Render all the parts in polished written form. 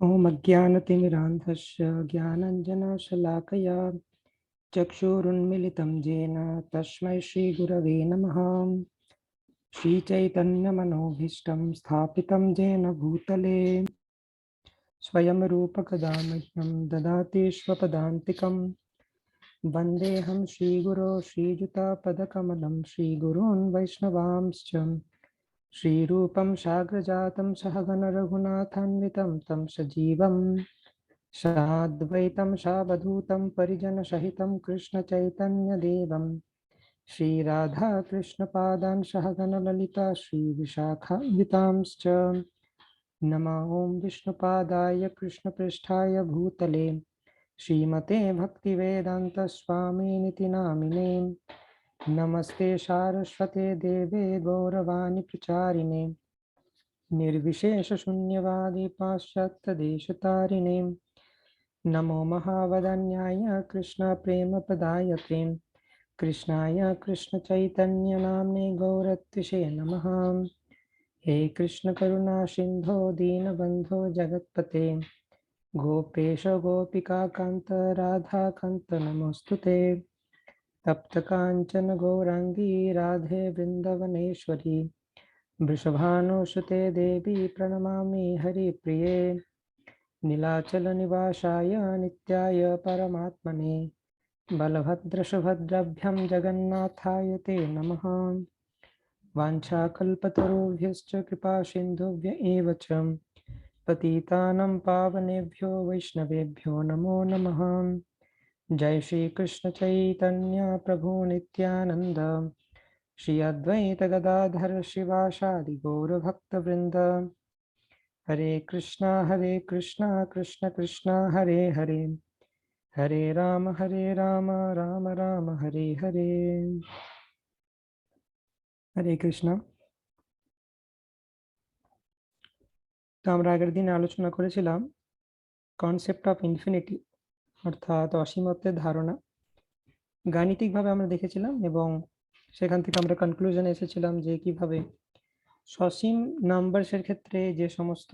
ॐ अज्ञानतिमिरान्धस्य ज्ञानाञ्जनशलाकया चक्षुरुन्मिलितं येन तस्मै श्रीगुरवे नमः। श्रीचैतन्यमनोभीष्टं स्थापितं येन भूतले स्वयं रूपकदा मह्यं ददाति स्वपदान्तिकं। वन्देऽहं श्रीगुरो श्रीयुतापदकमलं श्रीगुरून् वैष्णवांश्च श्रीरूपं साग्रजातं सहगणरघुनाथान्वितं तं सजीवं साद्वैतं सावधूतं परिजनसहितं कृष्णचैतन्यदेवं श्रीराधाकृष्णपादान् सहगणललिता श्रीविशाखान्वितांश्च नमो ॐ विष्णुपादाय कृष्णपृष्ठाय भूतले श्रीमते भक्तिवेदान्तस्वामिनिति नामिने नमस्ते सारस्वते देवे गौरवाणि प्रचारिणे निर्विशेषशून्यवादी पाश्चात्यदेशतारिणे नमो महावदन्याय कृष्णप्रेमप्रदायते कृष्णाय कृष्णचैतन्यनाम्ने गौरत्विषे नमः। हे कृष्ण करुणा सिन्धो दीनबन्धो जगत्पते गोपेश गोपिकान्त राधाकान्त नमोऽस्तुते। तप्त काञ्चन गौराङ्गी राधे वृन्दवनेश्वरी वृषभानुसुते देवी प्रणमामि हरिप्रिये नीलाचलनिवासाय नित्याय परमात्मने बलभद्रसुभद्राभ्यां जगन्नाथाय ते नमः। वाञ्छाकल्पतरुभ्यश्च कृपासिन्धुभ्य एव च पतितानां पावनेभ्यो वैष्णवेभ्यो नमो नमः। जय श्री कृष्ण चैतन्य प्रभु नित्यानंद श्री अद्वैत गदाधर शिवासादि गौरभक्तवृंद। हरे कृष्णा कृष्ण कृष्ण हरे हरे हरे राम राम राम हरे हरे। हरे कृष्णा। তো আমরা আগের দিন আলোচনা করেছিলাম কনসেপ্ট অফ ইনফিনিটি অর্থাৎ অসীমত্বের ধারণা। গাণিতিকভাবে আমরা দেখেছিলাম এবং সেখান থেকে আমরা কনক্লুশনে এসেছিলাম যে কিভাবে সসীম নাম্বারসের ক্ষেত্রে যে সমস্ত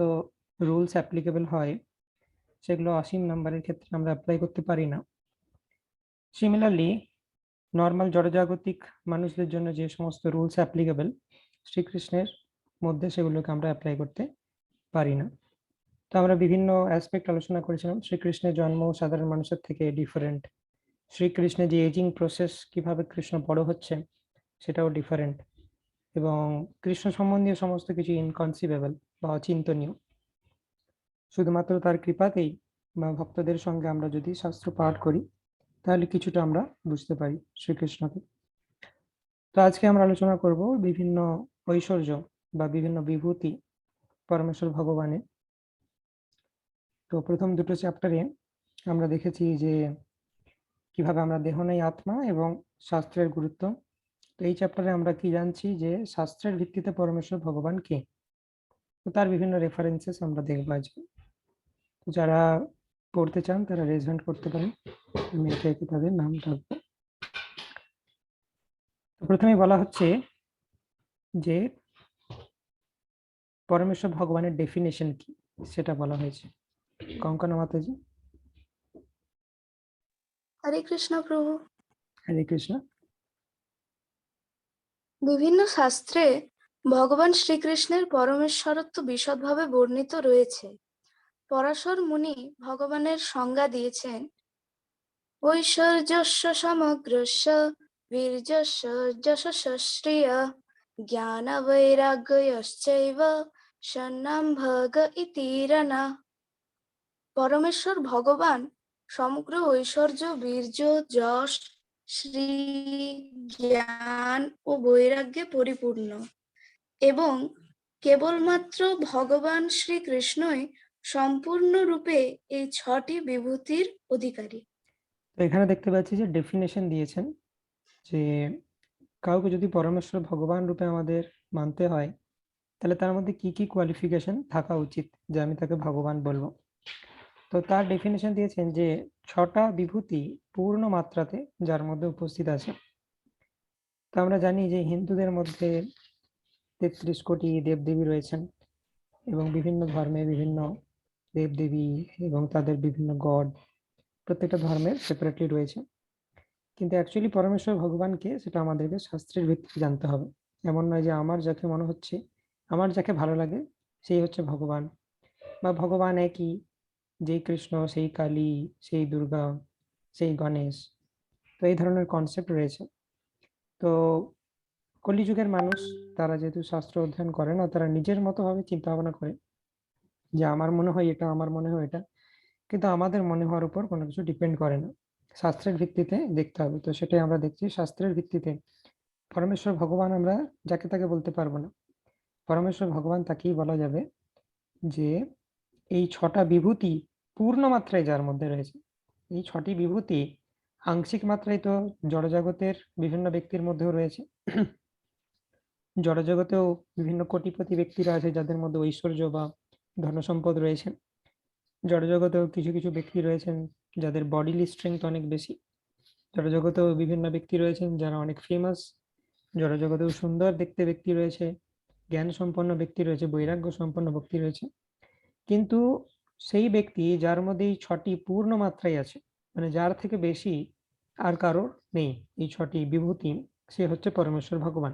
রুলস অ্যাপ্লিকেবল হয় সেগুলো অসীম নাম্বারের ক্ষেত্রে আমরা অ্যাপ্লাই করতে পারি না। সিমিলারলি নর্মাল জড়জাগতিক মানুষদের জন্য যে সমস্ত রুলস অ্যাপ্লিকেবল শ্রীকৃষ্ণের মধ্যে সেগুলোকে আমরা অ্যাপ্লাই করতে পারি না। তো আমরা বিভিন্ন অ্যাসপেক্ট আলোচনা করেছিলাম। শ্রীকৃষ্ণের জন্ম সাধারণ মানুষের থেকে ডিফারেন্ট, শ্রীকৃষ্ণের যে এজিং প্রসেস, কিভাবে কৃষ্ণ বড় হচ্ছে সেটাও ডিফারেন্ট, এবং কৃষ্ণ সম্বন্ধীয় সমস্ত কিছু ইনকনসিভেবল বা অচিন্তনীয়। শুধুমাত্র তার কৃপাতেই বা ভক্তদের সঙ্গে আমরা যদি শাস্ত্র পাঠ করি তাহলে কিছুটা আমরা বুঝতে পারি শ্রীকৃষ্ণকে। তো আজকে আমরা আলোচনা করব বিভিন্ন ঐশ্বর্য বা বিভিন্ন বিভূতি পরমেশ্বর ভগবানের। তো প্রথম দুটো চ্যাপ্টারে আমরা দেখেছি যে কিভাবে আমরা দেহ নেই আত্মা এবং শাস্ত্রের গুরুত্ব। তো এই চ্যাপ্টারে আমরা কি জানছি যে শাস্ত্রের ভিত্তিতে পরমেশ্বর ভগবান কে, তো তার বিভিন্ন রেফারেন্সেস আমরা দেখব আজকে। তো যারা পড়তে চান তারা রেজ হ্যান্ড করতে পারেন, আমি একে একে তাদের নাম ডাকবো। তো প্রথমে বলা হচ্ছে যে পরমেশ্বর ভগবানের ডেফিনেশন কি সেটা বলা হয়েছে। কঙ্কনা মাতাজি। হরে কৃষ্ণ প্রভু। হরে কৃষ্ণ। বিভিন্ন শাস্ত্রে ভগবান শ্রীকৃষ্ণের পরমেশ্বরত্ব বিশদভাবে বর্ণিত রয়েছে। পরাশর মুনি ভগবানের সংজ্ঞা দিয়েছেন, ঐশ্বর্যস্য সমগ্রস্য বীর্যস্য যশস্য শ্রিয়ঃ জ্ঞান বৈরাগ্যশ্চৈব সন্নাম ভগ ইতিরনা। পরমেশ্বর ভগবান সমগ্র ঐশ্বর্য, বীর্য, যশ, শ্রী, জ্ঞান ও বৈরাগ্যে পরিপূর্ণ এবং কেবলমাত্র ভগবান শ্রীকৃষ্ণই সম্পূর্ণরূপে এই ছটি বিভূতির অধিকারী। তো এখানে দেখতে পাচ্ছি যে ডেফিনেশন দিয়েছেন যে কাউকে যদি পরমেশ্বর ভগবান রূপে আমাদের মানতে হয় তাহলে তার মধ্যে কি কি কোয়ালিফিকেশন থাকা উচিত যে আমি তাকে ভগবান বলবো। তো তার ডেফিনেশন দিয়েছেন যে ছটা বিভূতি পূর্ণ মাত্রাতে যার মধ্যে উপস্থিত আছে। তো আমরা জানি যে হিন্দুদের মধ্যে 33 কোটি দেবদেবী রয়েছেন এবং বিভিন্ন ধর্মে বিভিন্ন দেবদেবী এবং তাদের বিভিন্ন গড প্রত্যেকটা ধর্মের সেপারেটলি রয়েছে। কিন্তু অ্যাকচুয়ালি পরমেশ্বর ভগবানকে সেটা আমাদেরকে শাস্ত্রের ভিত্তিতে জানতে হবে। এমন নয় যে আমার যাকে মনে হচ্ছে, আমার যাকে ভালো লাগে সেই হচ্ছে ভগবান, বা ভগবান একই, যেই কৃষ্ণ সেই কালী, সেই দুর্গা, সেই গণেশ। তো এই ধরনের কনসেপ্ট রয়েছে। তো কলিযুগের মানুষ, তারা যেহেতু শাস্ত্র অধ্যয়ন করে না, তারা নিজের মতো ভাবে চিন্তা ভাবনা করে যে আমার মনে হয় এটা, আমার মনে হয় এটা, কিন্তু আমাদের মনে হওয়ার উপর কোনো কিছু ডিপেন্ড করে না, শাস্ত্রের ভিত্তিতে দেখতে হবে। তো সেটাই আমরা দেখছি, শাস্ত্রের ভিত্তিতে পরমেশ্বর ভগবান আমরা যাকে তাকে বলতে পারবো না। পরমেশ্বর ভগবান তাকেই বলা যাবে যে এই ছটা বিভূতি পূর্ণ মাত্রায় যার মধ্যে রয়েছে। এই ছটি বিভূতি আংশিক মাত্রায় তো জড়জগতের বিভিন্ন ব্যক্তির মধ্যেও রয়েছে। জড়জগতেও বিভিন্ন কোটিপতি ব্যক্তিরা আছে যাদের মধ্যে ঐশ্বর্য বা ধনসম্পদ রয়েছে। জড়জগতেও কিছু কিছু ব্যক্তি রয়েছেন যাদের বডিলি স্ট্রেংথ অনেক বেশি। জড়জগতেও বিভিন্ন ব্যক্তি রয়েছেন যারা অনেক ফেমাস। জড়জগতেও সুন্দর দেখতে ব্যক্তি রয়েছে, জ্ঞান সম্পন্ন ব্যক্তি রয়েছে, বৈরাগ্য সম্পন্ন ব্যক্তি রয়েছে। কিন্তু সেই ব্যক্তি যার মধ্যে এই ছটি পূর্ণ মাত্রায় আছে, মানে যার থেকে বেশি আর কারোর নেই এই ছটি বিভূতি, সে হচ্ছে পরমেশ্বর ভগবান।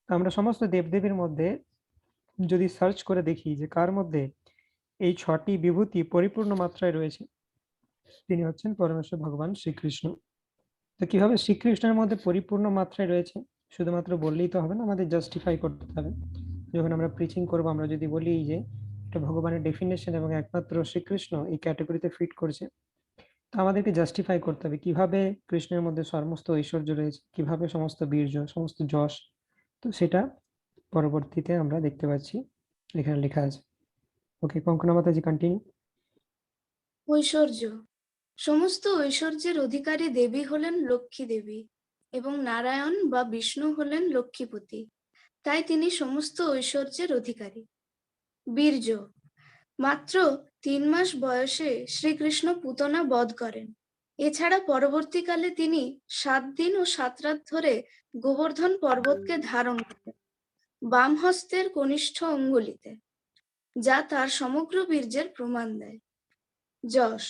আমরা সমস্ত দেবদেবীর মধ্যে যদি সার্চ করে দেখি যে কার মধ্যে এই ছটি বিভূতি পরিপূর্ণ মাত্রায় রয়েছে, তিনি হচ্ছেন পরমেশ্বর ভগবান শ্রীকৃষ্ণ। তো কিভাবে শ্রীকৃষ্ণের মধ্যে পরিপূর্ণ মাত্রায় রয়েছে শুধুমাত্র বললেই তো হবে না, আমাদের জাস্টিফাই করতে হবে। যখন আমরা প্রিচিং করবো, আমরা যদি বলি যে এটা ভগবানের ডেফিনেশন এবং একমাত্র শ্রীকৃষ্ণ এই ক্যাটাগরিতে ফিট করছে, তো আমাদেরকে জাস্টিফাই করতে হবে কিভাবে কৃষ্ণের মধ্যে সমস্ত ঐশ্বর্য রয়েছে, কিভাবে সমস্ত বীর্য, সমস্ত যশ। তো সেটা পরবর্তীতে আমরা দেখতে পাচ্ছি এখানে লেখা আছে। ওকে, কঙ্কনা মাতাজি কন্টিনিউ। ঐশ্বর্য। সমস্ত ঐশ্বর্যের অধিকারী দেবী হলেন লক্ষ্মী দেবী এবং নারায়ণ বা বিষ্ণু হলেন লক্ষ্মীপতি, তাই তিনি সমস্ত ঐশ্বর্যের অধিকারী। বীর্য। মাত্র 3 মাস বয়সে শ্রীকৃষ্ণ পুতনা বধ করেন। এছাড়া পরবর্তীকালে তিনি 7 দিন ও 7 রাত ধরে গোবর্ধন পর্বতকে ধারণ করেন বাম হস্তের কনিষ্ঠ অঙ্গুলিতে, যা তার সমগ্র বীর্যের প্রমাণ দেয়। যশ।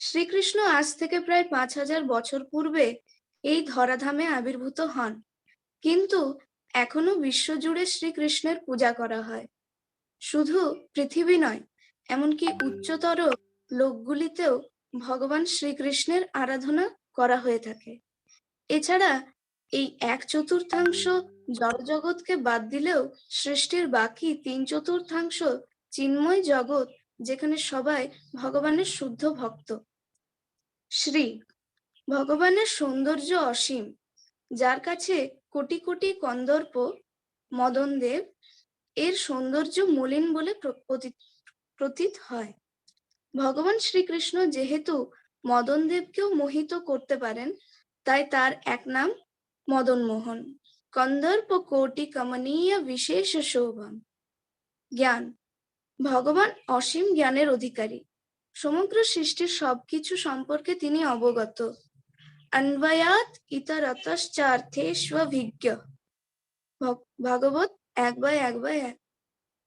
শ্রীকৃষ্ণ আজ থেকে প্রায় 5000 বছর পূর্বে এই ধরাধামে আবির্ভূত হন, কিন্তু এখনো বিশ্বজুড়ে শ্রীকৃষ্ণের পূজা করা হয়। শুধু পৃথিবী নয়, এমনকি উচ্চতর লোকগুলিতেও ভগবান শ্রীকৃষ্ণের আরাধনা করা হয়ে থাকে। এছাড়া এই 1/4 জড়জগৎকে বাদ দিলেও সৃষ্টির বাকি 3/4 চিন্ময় জগৎ, যেখানে সবাই ভগবানের শুদ্ধ ভক্ত। শ্রী। ভগবানের সৌন্দর্য অসীম, যার কাছে কোটি কোটি কন্দর্প মদনদেব এর সৌন্দর্য মলিন বলে প্রতীত হয়। ভগবান শ্রীকৃষ্ণ যেহেতু মদনদেবকেও মোহিত করতে পারেন, তাই তার এক নাম মদন মোহন। কন্দর্প কোটি কমনীয় বিশেষ শোভম। জ্ঞান। ভগবান অসীম জ্ঞানের অধিকারী, সমগ্র সৃষ্টির সবকিছু সম্পর্কে তিনি অবগত। অন্বয়াৎ ইতরতশ্চার্থেষ্বভিজ্ঞ। ভাগবত 1/1/1।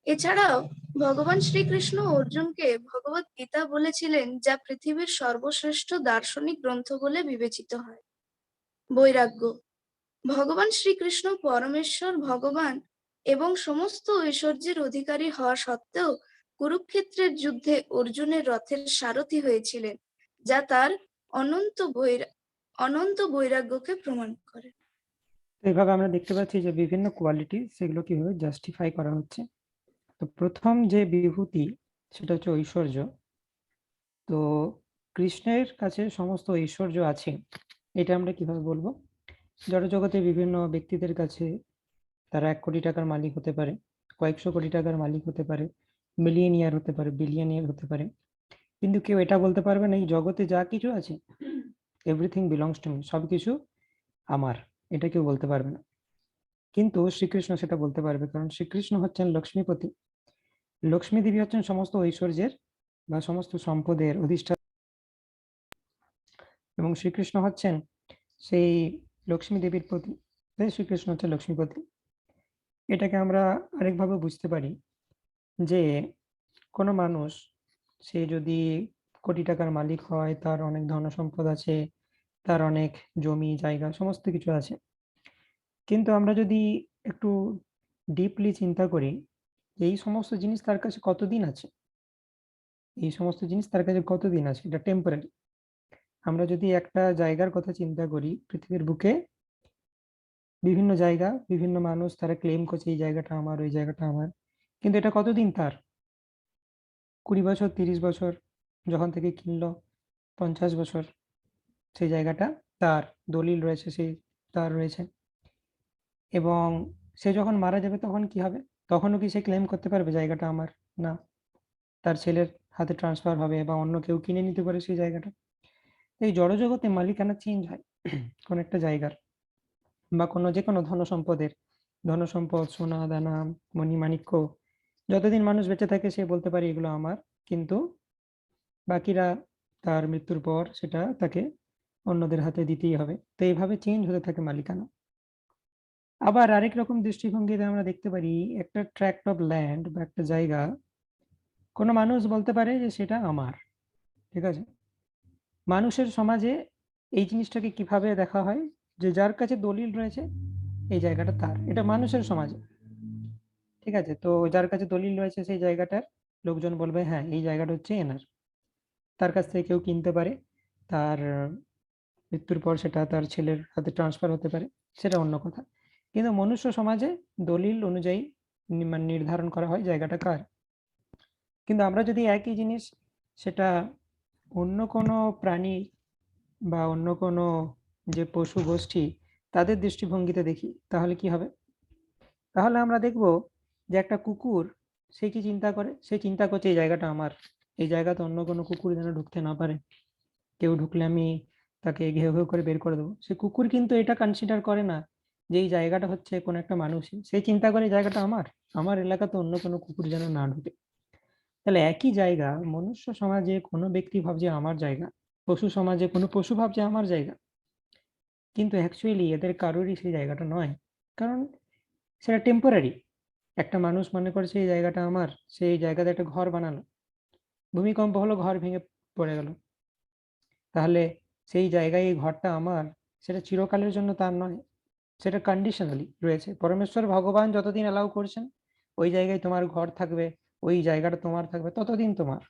এছাড়াও ভগবান শ্রীকৃষ্ণ অর্জুনকে ভগবত গীতা বলেছিলেন, যা পৃথিবীর সর্বশ্রেষ্ঠ দার্শনিক গ্রন্থ বলে বিবেচিত হয়। বৈরাগ্য। ভগবান শ্রীকৃষ্ণ পরমেশ্বর ভগবান এবং সমস্ত ঐশ্বর্যের অধিকারী হওয়া সত্ত্বেও কুরুক্ষেত্রের যুদ্ধে অর্জুনের রথের সারথি হয়েছিলেন, যা তার অনন্ত বৈরাগ্যকে প্রমাণ করে। এইভাবে আমরা দেখতে পাচ্ছি যে বিভিন্ন কোয়ালিটি, সেগুলো কিভাবে জাস্টিফাই করা হচ্ছে। তো প্রথম যে বিভূতি সেটা হচ্ছে ঐশ্বর্য। তো কৃষ্ণের কাছে সমস্ত ঐশ্বর্য আছে, এটা আমরা কিভাবে বলবো? জড়জগতে বিভিন্ন ব্যক্তিদের কাছে তারা 1 কোটি টাকার মালিক হতে পারে, কয়েকশো কোটি টাকার মালিক হতে পারে, মিলিয়নিয়ার হতে পারে, বিলিয়নিয়ার হতে পারে, কিন্তু কেউ এটা বলতে পারবে না এই জগতে যা কিছু আছে এভরিথিং বিলংস টু মি, সবকিছু আমার, এটা কেউ বলতে পারবে না। কিন্তু শ্রীকৃষ্ণ সেটা বলতে পারবে, কারণ শ্রীকৃষ্ণ হচ্ছেন লক্ষ্মীপতি। লক্ষ্মী দেবী হচ্ছেন সমস্ত ঐশ্বর্যের বা সমস্ত সম্পদের অধিষ্ঠাতা, এবং শ্রীকৃষ্ণ হচ্ছেন সেই লক্ষ্মী দেবীর প্রতি, তাই শ্রীকৃষ্ণ হচ্ছে লক্ষ্মীপতি। এটাকে আমরা আরেকভাবে বুঝতে পারি যে কোনো মানুষ সে যদি কোটি টাকার মালিক হয়, তার অনেক ধন সম্পদ আছে, তার অনেক জমি জায়গা সমস্ত কিছু আছে, কিন্তু আমরা যদি একটু ডিপলি চিন্তা করি, এই সমস্ত জিনিস তার কাছে কতদিন আছে, এই সমস্ত জিনিস তার কাছে কতদিন আছে, এটা টেম্পোরারি। আমরা যদি একটা জায়গার কথা চিন্তা করি, পৃথিবীর বুকে বিভিন্ন জায়গা, বিভিন্ন মানুষ তারা ক্লেম করছে এই জায়গাটা আমার, ওই জায়গাটা আমার, কিন্তু এটা কতদিন তার? 20 বছর, 30 বছর, যখন থেকে কিনলো 50 বছর, সেই জায়গাটা তার, দলিল রয়েছে, সেই তার রয়েছে। এবং সে যখন মারা যাবে তখন কি হবে? তখনও কি সে ক্লেম করতে পারবে জায়গাটা আমার? না, তার ছেলের হাতে ট্রান্সফার হবে বা অন্য কেউ কিনে নিতে পারে সেই জায়গাটা। এই জড়জগতে মালিকানা চেঞ্জ হয় কোন একটা জায়গার বা যে কোনো ধন সম্পদের। ধন সম্পদ, সোনা দানা, মণিমাণিক্য, যতদিন মানুষ বেঁচে থাকে সে বলতে পারে এগুলো আমার, কিন্তু বাকিরা তার মৃত্যুর পর সেটা তাকে অন্যদের হাতে দিতেই হবে। তো এইভাবে চেঞ্জ হতে থাকে মালিকানা। আবার আরেক রকম দৃষ্টিভঙ্গিতে আমরা দেখতে পারি, একটা ট্র্যাক্ট অফ ল্যান্ড বা একটা জায়গা কোনো মানুষ বলতে পারে যে সেটা আমার। ঠিক আছে, মানুষের সমাজে এই জিনিসটাকে কিভাবে দেখা হয়, যে যার কাছে দলিল রয়েছে এই জায়গাটা তার, এটা মানুষের সমাজে। ঠিক আছে, তো যার কাছে দলিল রয়েছে সেই জায়গাটার লোকজন বলবে হ্যাঁ এই জায়গাটা হচ্ছে এনার। তার কাছ থেকে কেউ কিনতে পারে, তার মৃত্যুর পর সেটা তার ছেলের হাতে ট্রান্সফার হতে পারে, সেটা অন্য কথা। কিন্তু মনুষ্য সমাজে দলিল অনুযায়ী মানে নির্ধারণ করা হয় জায়গাটা কার। কিন্তু আমরা যদি একই জিনিস সেটা অন্য কোনো প্রাণী বা অন্য কোনো যে পশু গোষ্ঠী তাদের দৃষ্টিভঙ্গিতে দেখি, তাহলে কি হবে? তাহলে আমরা দেখব যে একটা কুকুর, সে কি চিন্তা করে? সে চিন্তা করছে এই জায়গাটা আমার, এই জায়গাতে অন্য কোনো কুকুর যেন ঢুকতে না পারে, কেউ ঢুকলে আমি তাকে ঘেউ ঘেউ করে বের করে দেবো। সে কুকুর কিন্তু এটা কনসিডার করে না যে এই জায়গাটা হচ্ছে কোনো একটা মানুষই, সে চিন্তা করে এই জায়গাটা আমার, আমার এলাকাতে অন্য কোনো কুকুর যেন না ঢুকে। তাহলে একই জায়গা মনুষ্য সমাজে কোনো ব্যক্তি ভাবছে আমার জায়গা, পশু সমাজে কোনো পশু ভাবছে আমার জায়গা, কিন্তু অ্যাকচুয়ালি এদের কারোরই সেই জায়গাটা নয়, কারণ সেটা টেম্পোরারি। একটা মানুষ মনে করছে এই জায়গাটা আমার, সেই জায়গাতে একটা ঘর বানালো, ভূমিকম্প হলো, ঘর ভেঙে পড়ে গেল, তাহলে সেই জায়গায় এই ঘরটা আমার, সেটা চিরকালের জন্য তার নয়, সেটা কন্ডিশনালি রয়েছে। পরমেশ্বর ভগবান যতদিন অ্যালাউ করছেন ওই জায়গায় তোমার ঘর থাকবে, ওই জায়গাটা তোমার থাকবে ততদিন তোমার।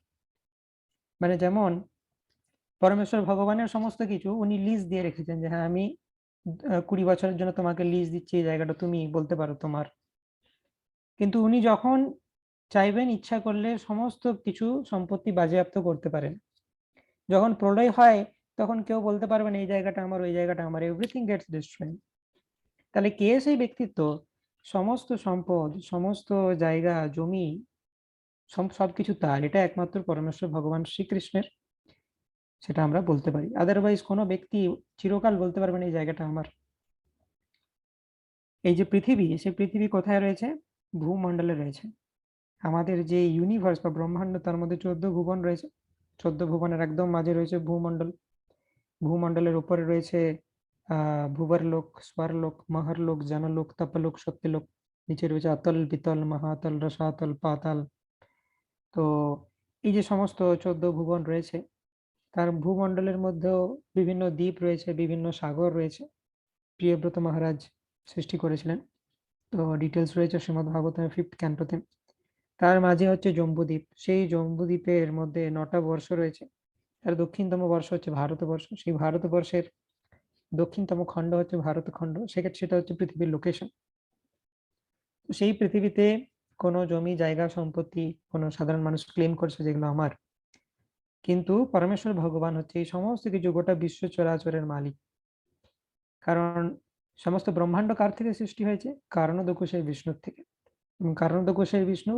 মানে যেমন পরমেশ্বর ভগবানের সমস্ত কিছু উনি লিজ দিয়ে রেখেছেন, যে হ্যাঁ আমি 20 বছরের জন্য তোমাকে লিজ দিচ্ছি, এই জায়গাটা তুমি বলতে পারো তোমার। কিন্তু উনি যখন চাইবেন, ইচ্ছা করলে সমস্ত কিছু সম্পত্তি বাজেয়াপ্ত করতে পারেন। যখন প্রলয় হয় তখন কেউ বলতে পারবে না এই জায়গাটা আমার, ওই জায়গাটা আমার, এভরিথিং গেটস ডিস্ট্রয়েড। তাহলে কে সেই ব্যক্তিত্ব? সমস্ত সম্পদ, সমস্ত জায়গা জমি, সবকিছু তার, এটা একমাত্র পরমেশ্বর ভগবান শ্রীকৃষ্ণের, সেটা আমরা বলতে পারি। আদারওয়াইজ কোনো ব্যক্তি চিরকাল বলতে পারবে না এই জায়গাটা আমার। এই যে পৃথিবী, সেই পৃথিবী কোথায় রয়েছে? ভূমণ্ডলে রয়েছে। আমাদের যে ইউনিভার্স বা ব্রহ্মাণ্ড, তার মধ্যে 14 ভুবন রয়েছে। 14 ভুবনের একদম মাঝে রয়েছে ভূমণ্ডল। ভূমণ্ডলের উপরে রয়েছে ভুবরলোক, স্বরলোক, মহরলোক, জনলোক, তপলোক, সত্যলোক। নিচে রয়েছে অতল, বিতল, মহাতল, রসাতল, পাতাল। তো এই যে সমস্ত 14 ভুবন রয়েছে, তার ভূমণ্ডলের মধ্যেও বিভিন্ন দ্বীপ রয়েছে, বিভিন্ন সাগর রয়েছে, প্রিয়ব্রত মহারাজ সৃষ্টি করেছিলেন। তো ডিটেলস রয়েছে শ্রীমদ্ ভাগবতের 5th ক্যান্টোতে। তার মাঝে হচ্ছে জম্বুদ্বীপ, সেই জম্বুদ্বীপের মধ্যে 9টা বর্ষ রয়েছে। তার দক্ষিণতম বর্ষ হচ্ছে ভারতবর্ষ, সেই ভারতবর্ষের দক্ষিণতম খণ্ড হচ্ছে ভারতখণ্ড, সেক্ষেত্রে সেটা হচ্ছে পৃথিবীর লোকেশন। তো সেই পৃথিবীতে কোনো জমি জায়গা সম্পত্তি কোনো সাধারণ মানুষ ক্লেম করছে যেগুলো আমার, কিন্তু পরমেশ্বর ভগবান হচ্ছে এই সমস্ত কিছু গোটা বিশ্ব চরাচরের মালিক। কারণ সমস্ত ব্রহ্মাণ্ড কার থেকে সৃষ্টি হয়েছে? কারণোদকোষের বিষ্ণুর থেকে। এবং কারণোদকোষের বিষ্ণু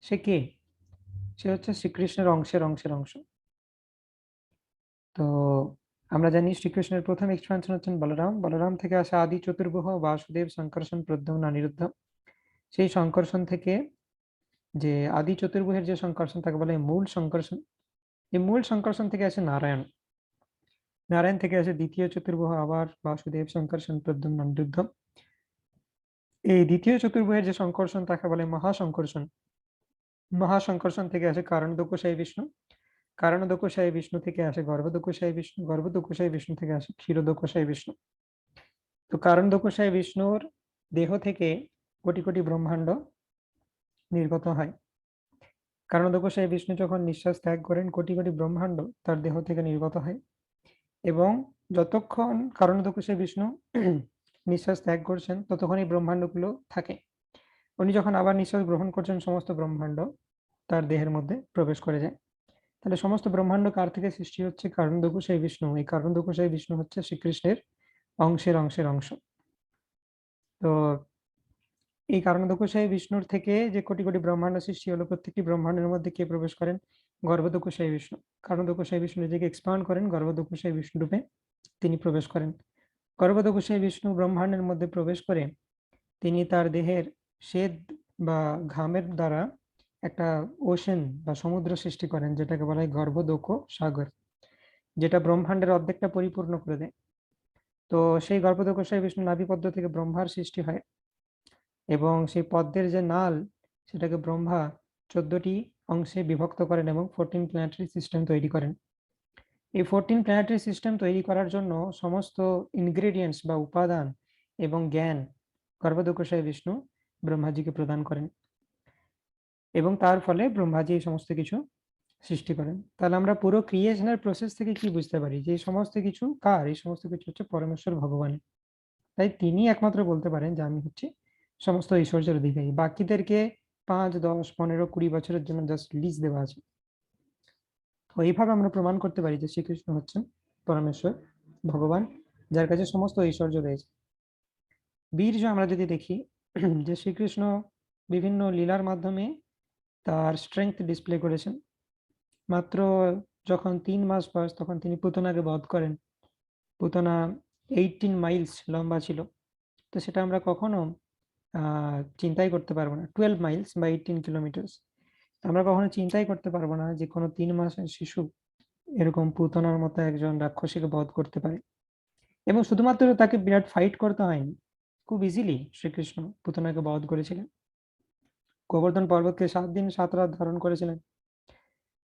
সে কে? সে হচ্ছে শ্রীকৃষ্ণের অংশের অংশের অংশ। তো আমরা জানি শ্রীকৃষ্ণের প্রথম এক্সপানশন হচ্ছেন বলরাম, বলরাম থেকে আসা আদি চতুর্ভুজ, বাসুদেব, শঙ্কর্ষণ, প্রদ্যুম্ন, অনিরুদ্ধ। সেই শঙ্কর্ষণ থেকে, যে আদি চতুর্ভুজের যে শঙ্কর্ষণ তাকে বলে মূল শঙ্কর্ষণ। এই মূল শঙ্কর্ষণ থেকে আসে নারায়ণ, নারায়ণ থেকে আসে দ্বিতীয় চতুর্ভুজ, আবার বাসুদেব, শঙ্কর্ষণ, প্রদ্যুম্ন, অনিরুদ্ধ। এই দ্বিতীয় চতুর্ভুজের যে শঙ্কর্ষণ তাকে বলে মহাশঙ্কর্ষণ। মহাসংকর্ষণ থেকে আসে কারণদক্ষসায়ী বিষ্ণু, কারণদক্ষসায়ী বিষ্ণু থেকে আসে গর্ভদক্ষসায়ী বিষ্ণু, গর্ভদক্ষসায়ী বিষ্ণু থেকে আসে ক্ষীরদক্ষসায়ী বিষ্ণু। তো কারণদক্ষসায়ী বিষ্ণুর দেহ থেকে কোটি কোটি ব্রহ্মাণ্ড নির্গত হয়। কারণদক্ষসায়ী বিষ্ণু যখন নিঃশ্বাস ত্যাগ করেন কোটি কোটি ব্রহ্মাণ্ড তার দেহ থেকে নির্গত হয়, এবং যতক্ষণ কারণদক্ষসায়ী বিষ্ণু নিঃশ্বাস ত্যাগ করছেন ততক্ষণ এই ব্রহ্মাণ্ডগুলো থাকে। উনি যখন আবার নিঃশ্বাস গ্রহণ করছেন সমস্ত ব্রহ্মাণ্ড তার দেহের মধ্যে প্রবেশ করে যায়। তাহলে সমস্ত ব্রহ্মাণ্ড কার থেকে সৃষ্টি হচ্ছে? কারণদক্ষসায়ী বিষ্ণু। এই কারণদক্ষসায়ী বিষ্ণু হচ্ছে শ্রীকৃষ্ণের অংশের অংশের অংশ। তো এই কারণদক্ষসায়ী বিষ্ণুর থেকে যে কোটি কোটি ব্রহ্মাণ্ড সৃষ্টি হলো, প্রত্যেকটি ব্রহ্মাণ্ডের মধ্যে কে প্রবেশ করেন? গর্ভদক্ষসায়ী বিষ্ণু। কারণদক্ষসায়ী বিষ্ণু নিজেকে এক্সপান্ড করেন, গর্ভদক্ষসায়ী বিষ্ণু রূপে তিনি প্রবেশ করেন। গর্ভদক্ষসায়ী বিষ্ণু ব্রহ্মাণ্ডের মধ্যে প্রবেশ করে তিনি তার দেহের শ্বেত বা ঘামের দ্বারা একটা ওশেন বা সমুদ্র সৃষ্টি করেন, যেটাকে বলা হয় গর্ভদক্ষ সাগর, যেটা ব্রহ্মাণ্ডের অর্ধেকটা পরিপূর্ণ করে দেয়। তো সেই গর্ভদক্ষসায়ী বিষ্ণু নাভিপদ্ম থেকে ব্রহ্মার সৃষ্টি হয়, এবং সেই পদ্মের যে নাল সেটাকে ব্রহ্মা 14টি অংশে বিভক্ত করেন এবং 14 প্ল্যানেটারি সিস্টেম তৈরি করেন। এই 14 প্ল্যানেটারি সিস্টেম তৈরি করার জন্য সমস্ত ইনগ্রেডিয়েন্টস বা উপাদান এবং জ্ঞান গর্ভদক্ষসায়ী বিষ্ণু ব্রহ্মাজিকে প্রদান করেন, এবং তার ফলে ব্রহ্মাজি এই সমস্ত কিছু সৃষ্টি করেন। তাহলে আমরা পুরো ক্রিয়েশনের প্রসেস থেকে কি বুঝতে পারি? যে এই সমস্ত কিছু কার? এই সমস্ত কিছু হচ্ছে পরমেশ্বর ভগবান। তাই তিনি একমাত্র বলতে পারেন যে আমি হচ্ছি সমস্ত ঐশ্বর্যের অধিকারী। বাকিদেরকে 5, 10, 15, 20 বছরের জন্য জাস্ট লিজ দেওয়া আছে। তো এইভাবে আমরা প্রমাণ করতে পারি যে শ্রীকৃষ্ণ হচ্ছেন পরমেশ্বর ভগবান, যার কাছে সমস্ত ঐশ্বর্য রয়েছে। বীর্য আমরা যদি দেখি যে শ্রীকৃষ্ণ বিভিন্ন লীলার মাধ্যমে তার স্ট্রেংথ ডিসপ্লে করেছেন। মাত্র যখন 3 মাস বয়স তখন তিনি পুতনাকে বধ করেন। পুতনা 18 মাইলস লম্বা ছিল। তো সেটা আমরা কখনো চিন্তাই করতে পারবো না। 12 মাইলস বা 18 কিলোমিটার্স। আমরা কখনো চিন্তাই করতে পারবো না যে কোনো 3 মাসের শিশু এরকম পুতনার মতো একজন রাক্ষসীকে বধ করতে পারে। এবং শুধুমাত্র তাকে বিরাট ফাইট করতে হয়নি, খুব ইজিলি শ্রীকৃষ্ণ পুতনাকে বধ করেছিলেন। গোবর্ধন পর্বতকে 7 দিন 7 রাত ধারণ করেছিলেন।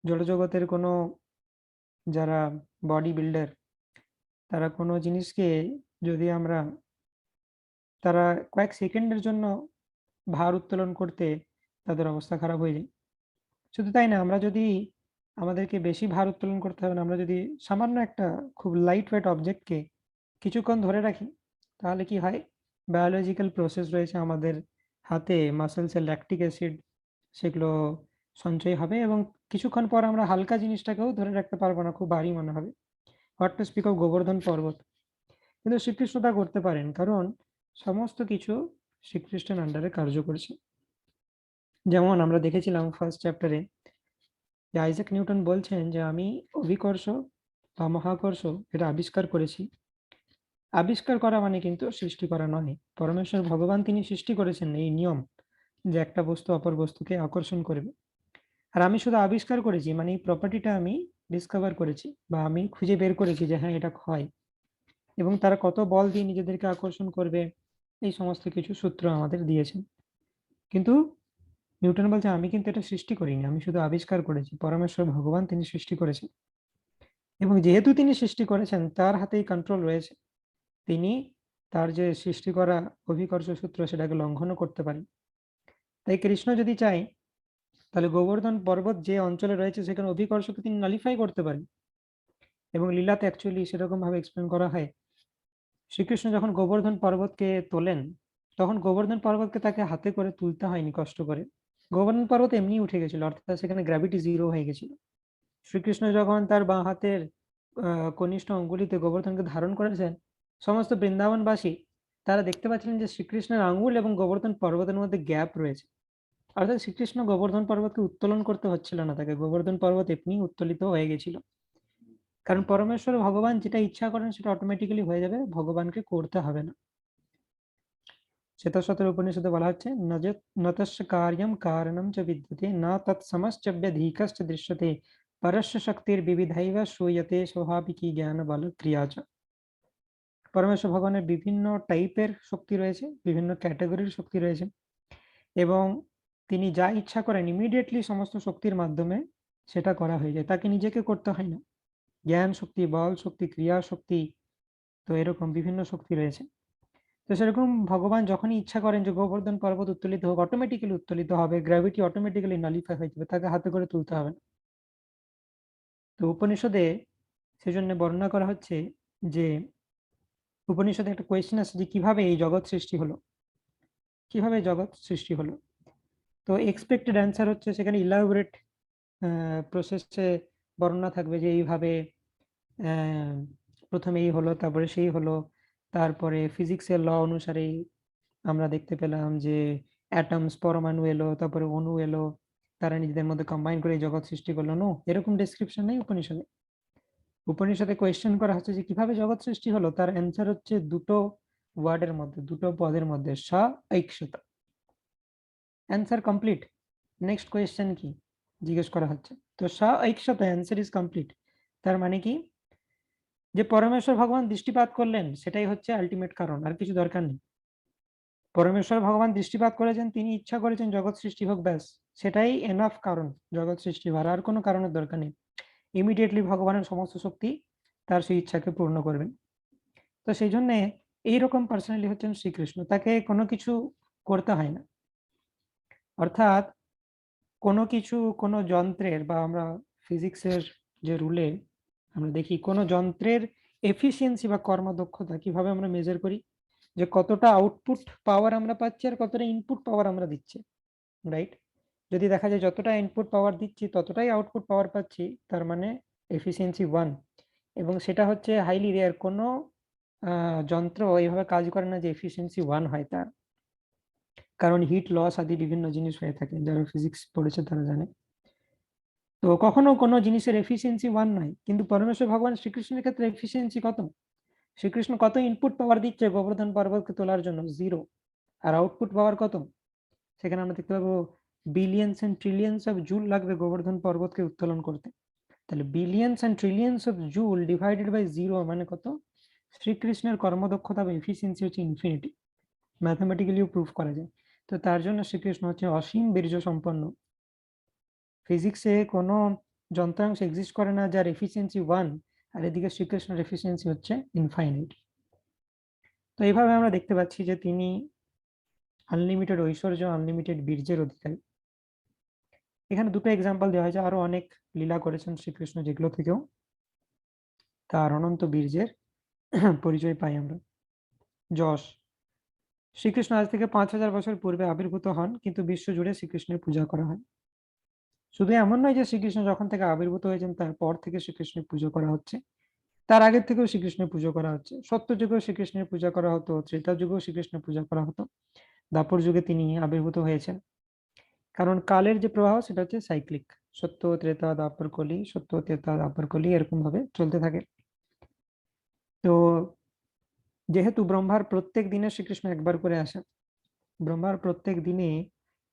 জড়জগতের কোনো যারা বডি বিল্ডার, তারা কোনো জিনিসকে যদি আমরা তারা কয়েক সেকেন্ডের জন্য ভার উত্তোলন করতে তাদের অবস্থা খারাপ হয়ে যায়। শুধু তাই না, আমরা যদি আমাদেরকে বেশি ভার উত্তোলন করতে হবে না, আমরা যদি সামান্য একটা খুব লাইট ওয়েট অবজেক্টকে কিছুক্ষণ ধরে রাখি তাহলে কি হয়? বায়োলজিক্যাল প্রসেস রয়েছে আমাদের হাতে, মাসেলসে ল্যাকটিক অ্যাসিড সেগুলো সঞ্চয় হবে, এবং কিছুক্ষণ পর আমরা হালকা জিনিসটাকেও ধরে রাখতে পারবো না, খুব ভারী মনে হবে। What to speak of Govardhan পর্বত। কিন্তু শ্রীকৃষ্ণ তা করতে পারেন, কারণ সমস্ত কিছু শ্রীকৃষ্ণের আন্ডারে কার্য করছে। যেমন আমরা দেখেছিলাম ফার্স্ট চ্যাপ্টারে যে আইজাক নিউটন বলছেন যে আমি অভিকর্ষ বা মহাকর্ষ এটা আবিষ্কার করেছি। আবিষ্কার করা মানে কিন্তু সৃষ্টি করা নয়। পরমেশ্বর ভগবান তিনি সৃষ্টি করেছেন এই নিয়ম যে একটা বস্তু অপর বস্তুকে আকর্ষণ করবে। আর আমি শুধু আবিষ্কার করেছি, মানে এই প্রপার্টিটা আমি ডিসকভার করেছি বা আমি খুঁজে বের করেছি যে হ্যাঁ এটা হয়, এবং তারা কত বল দিয়ে নিজেদেরকে আকর্ষণ করবে এই সমস্ত কিছু সূত্র আমাদের দিয়েছেন। কিন্তু নিউটন বলছে আমি কিন্তু এটা সৃষ্টি করিনি, আমি শুধু আবিষ্কার করেছি। পরমেশ্বর ভগবান তিনি সৃষ্টি করেছেন, এবং যেহেতু তিনি সৃষ্টি করেছেন তার হাতেই কন্ট্রোল রয়েছে। তিনি তার যে সৃষ্টি করা অভিকর্ষ সূত্র সেটাকে লঙ্ঘনও করতে পারেন। তাই কৃষ্ণ যদি চায় তাহলে গোবর্ধন পর্বত যে অঞ্চলে রয়েছে সেখানে অভিকর্ষকে তিনি নালিফাই করতে পারেন। এবং লীলাতে অ্যাকচুয়ালি সেরকম ভাবে এক্সপ্লেন করা হয়। শ্রীকৃষ্ণ যখন গোবর্ধন পর্বতকে তোলেন তখন গোবর্ধন পর্বতকে তাকে হাতে করে তুলতে হয়নি কষ্ট করে। গোবর্ধন পর্বত এমনি উঠে গেছিল, অর্থাৎ সেখানে গ্র্যাভিটি জিরো হয়ে গেছিল। শ্রীকৃষ্ণ যখন তার বাঁ হাতের কনিষ্ঠ অঙ্গুলিতে গোবর্ধনকে ধারণ করেছেন, সমস্ত বৃন্দাবনবাসী তারা দেখতে পাচ্ছিলেন যে শ্রীকৃষ্ণের আঙ্গুল এবং গোবর্ধন পর্বতের মধ্যে গ্যাপ রয়েছে। অর্থাৎ শ্রীকৃষ্ণ গোবর্ধন পর্বতকে উত্তোলন করতে হচ্ছিল না, তাকে গোবর্ধন পর্বত এমনি উত্তোলিত হয়ে গেছিল। কারণ পরমেশ্বর ভগবান যেটা ইচ্ছা করেন সেটা অটোমেটিক্যালি হয়ে যাবে, ভগবানকে করতে হবে না। শ্বেতশতর উপনিষদে বলা হচ্ছে নতস্য কার্যম কারণম চ বিদ্যতে না তৎসমশ্চব্যধিকশ্চ দৃশ্যতে পরস্য শক্তির বিবিধাইব শ্রূয়তে স্বাভাবিকী জ্ঞান বল ক্রিয়া চ। পরমেশ্বর ভগবানের বিভিন্ন টাইপের শক্তি রয়েছে, বিভিন্ন ক্যাটাগরির শক্তি রয়েছে, এবং তিনি যা ইচ্ছা করেন ইমিডিয়েটলি সমস্ত শক্তির মাধ্যমে সেটা করা হয়ে যায়, তাকে নিজেকে করতে হয় না। জ্ঞান শক্তি, বল শক্তি, ক্রিয়া শক্তি, তো এরকম বিভিন্ন শক্তি রয়েছে। তো সেরকম ভগবান যখনই ইচ্ছা করেন যে গোবর্ধন পর্বত উত্তোলিত হোক, অটোমেটিক্যালি উত্তোলিত হবে, গ্র্যাভিটি অটোমেটিক্যালি নালিফাই হয়ে যাবে, তাকে হাতে করে তুলতে হবে না। তো উপনিষদে সেজন্য বর্ণনা করা হচ্ছে যে উপনিষদে একটা কোয়েশ্চেন আছে যে কিভাবে এই জগৎ সৃষ্টি হলো, কিভাবে জগৎ সৃষ্টি হলো। তো এক্সপেক্টেড অ্যান্সার হচ্ছে সেখানে ইলাবোরেট প্রসেসে বর্ণনা থাকবে যে এইভাবে প্রথমে এই হলো, তারপরে সেই হলো, তারপরে ফিজিক্সের ল অনুসারেই আমরা দেখতে পেলাম যে অ্যাটমস, পরমাণু এলো, তারপরে অণু এলো, তারা নিজেদের মধ্যে কম্বাইন করে এই জগৎ সৃষ্টি করলো। নো, এরকম ডেসক্রিপশন নেই উপনিষদে। উপনিষদে কোয়েশ্চেন করা হচ্ছে যে কিভাবে জগৎ সৃষ্টি হলো, তার অ্যান্সার হচ্ছে দুটো ওয়ার্ডের মধ্যে, দুটো পদের মধ্যে, সা ঐক্যতা। Answer complete. নেক্সট কোয়েশ্চেন কি জিজ্ঞেস করা হচ্ছে, তো সা ঐক্যতা, অ্যান্সার ইজ কমপ্লিট। তার মানে কি, যে পরমেশ্বর ভগবান দৃষ্টিপাত করলেন সেটাই হচ্ছে আলটিমেট কারণ, আর কিছু দরকার নেই। পরমেশ্বর ভগবান দৃষ্টিপাত করেছেন, তিনি ইচ্ছা করেছেন জগৎ সৃষ্টি হোক, ব্যাস সেটাই এনাফ কারণ জগৎ সৃষ্টি হওয়ার, আর কোনো কারণের দরকার নেই। ইমিডিয়েটলি ভগবানের সমস্ত শক্তি তার সেই ইচ্ছাকে পূর্ণ করবেন। তো সেই জন্য এইরকম পার্সোনালি হচ্ছেন শ্রীকৃষ্ণ, তাকে কোনো কিছু করতে হয় না। অর্থাৎ কোনো কিছু, কোনো যন্ত্রের, বা আমরা ফিজিক্সের যে রুলে আমরা দেখি কোনো যন্ত্রের এফিসিয়েন্সি বা কর্মদক্ষতা কিভাবে আমরা মেজার করি, যে কতটা আউটপুট পাওয়ার আমরা পাচ্ছি আর কতটা ইনপুট পাওয়ার আমরা দিচ্ছি, রাইট? যদি দেখা যায় যতটা ইনপুট পাওয়ার দিচ্ছি ততটাই আউটপুট পাওয়ার পাচ্ছি, তার মানে এফিসিয়েন্সি 1। এবং সেটা হচ্ছে হাইলি রেয়ার, কোনো যন্ত্র এইভাবে কাজ করে না যে এফিসিয়েন্সি 1 হয় তার, কারণ হিট লস আদি বিভিন্ন জিনিস হয়ে থাকে, যারা ফিজিক্স পড়েছে তারা জানে। তো কখনো কোনো জিনিসের এফিসিয়েন্সি 1 নয়, কিন্তু পরমেশ্বর ভগবান শ্রীকৃষ্ণের ক্ষেত্রে এফিসিয়েন্সি কত, শ্রীকৃষ্ণ কত ইনপুট পাওয়ার দিচ্ছে গোবর্ধন পর্বতকে তোলার জন্য, 0। আর আউটপুট পাওয়ার কত, সেখানে আমরা দেখতে পাবো billions and trillions of joule লাগবে গোবর্ধন পর্বতকে উত্তোলন করতে। তাহলে billions and trillions of joule divided by 0 মানে কত, শ্রীকৃষ্ণের কর্মদক্ষতা বা এফিসিয়েন্সি হচ্ছে ইনফিনিটি, ম্যাথমেটিক্যালিও প্রুফ করা যায়। তো তার জন্য শ্রীকৃষ্ণ হচ্ছে অসীম বীর্য সম্পন্ন। ফিজিক্সে কোনো যন্ত্রাংশ এক্সিস্ট করে না যার এফিসিয়েন্সি 1, আর এদিকে শ্রীকৃষ্ণের এফিসিয়েন্সি হচ্ছে ইনফাইনাইট। তো এইভাবে আমরা দেখতে পাচ্ছি যে তিনি আনলিমিটেড ঐশ্বর্য, আনলিমিটেড বীর্যের অধিকারী। এখানে দুটো এক্সাম্পল দেওয়া হয়েছে, আরো অনেক লীলা করেছেন শ্রীকৃষ্ণ যেগুলো থেকেও তার অনন্ত বীর্যের পরিচয় পাই আমরা। যশ, শ্রীকৃষ্ণ আজ থেকে 5000 বছর পূর্বে আবির্ভূত হন, কিন্তু বিশ্ব জুড়ে শ্রীকৃষ্ণের পূজা করা হয়। শুধু এমন নয় যে শ্রীকৃষ্ণ যখন থেকে আবির্ভূত হয়েছেন তারপর থেকে শ্রীকৃষ্ণের পুজো করা হচ্ছে, তার আগের থেকেও শ্রীকৃষ্ণের পুজো করা হচ্ছে। সত্য যুগেও শ্রীকৃষ্ণের পূজা করা হতো, ত্রেতা যুগেও শ্রীকৃষ্ণের পূজা করা হতো, দ্বাপর যুগে তিনি আবির্ভূত হয়েছেন। কারণ কালের যে প্রবাহ সেটা হচ্ছে সাইক্লিক, সত্য ত্রেতা দ্বাপর কলি, সত্য ত্রেতা দ্বাপর কলি, এরকম ভাবে চলতে থাকে। তো যেহেতু ব্রহ্মার প্রত্যেক দিনে শ্রীকৃষ্ণ একবার করে আসেন, ব্রহ্মার প্রত্যেক দিনে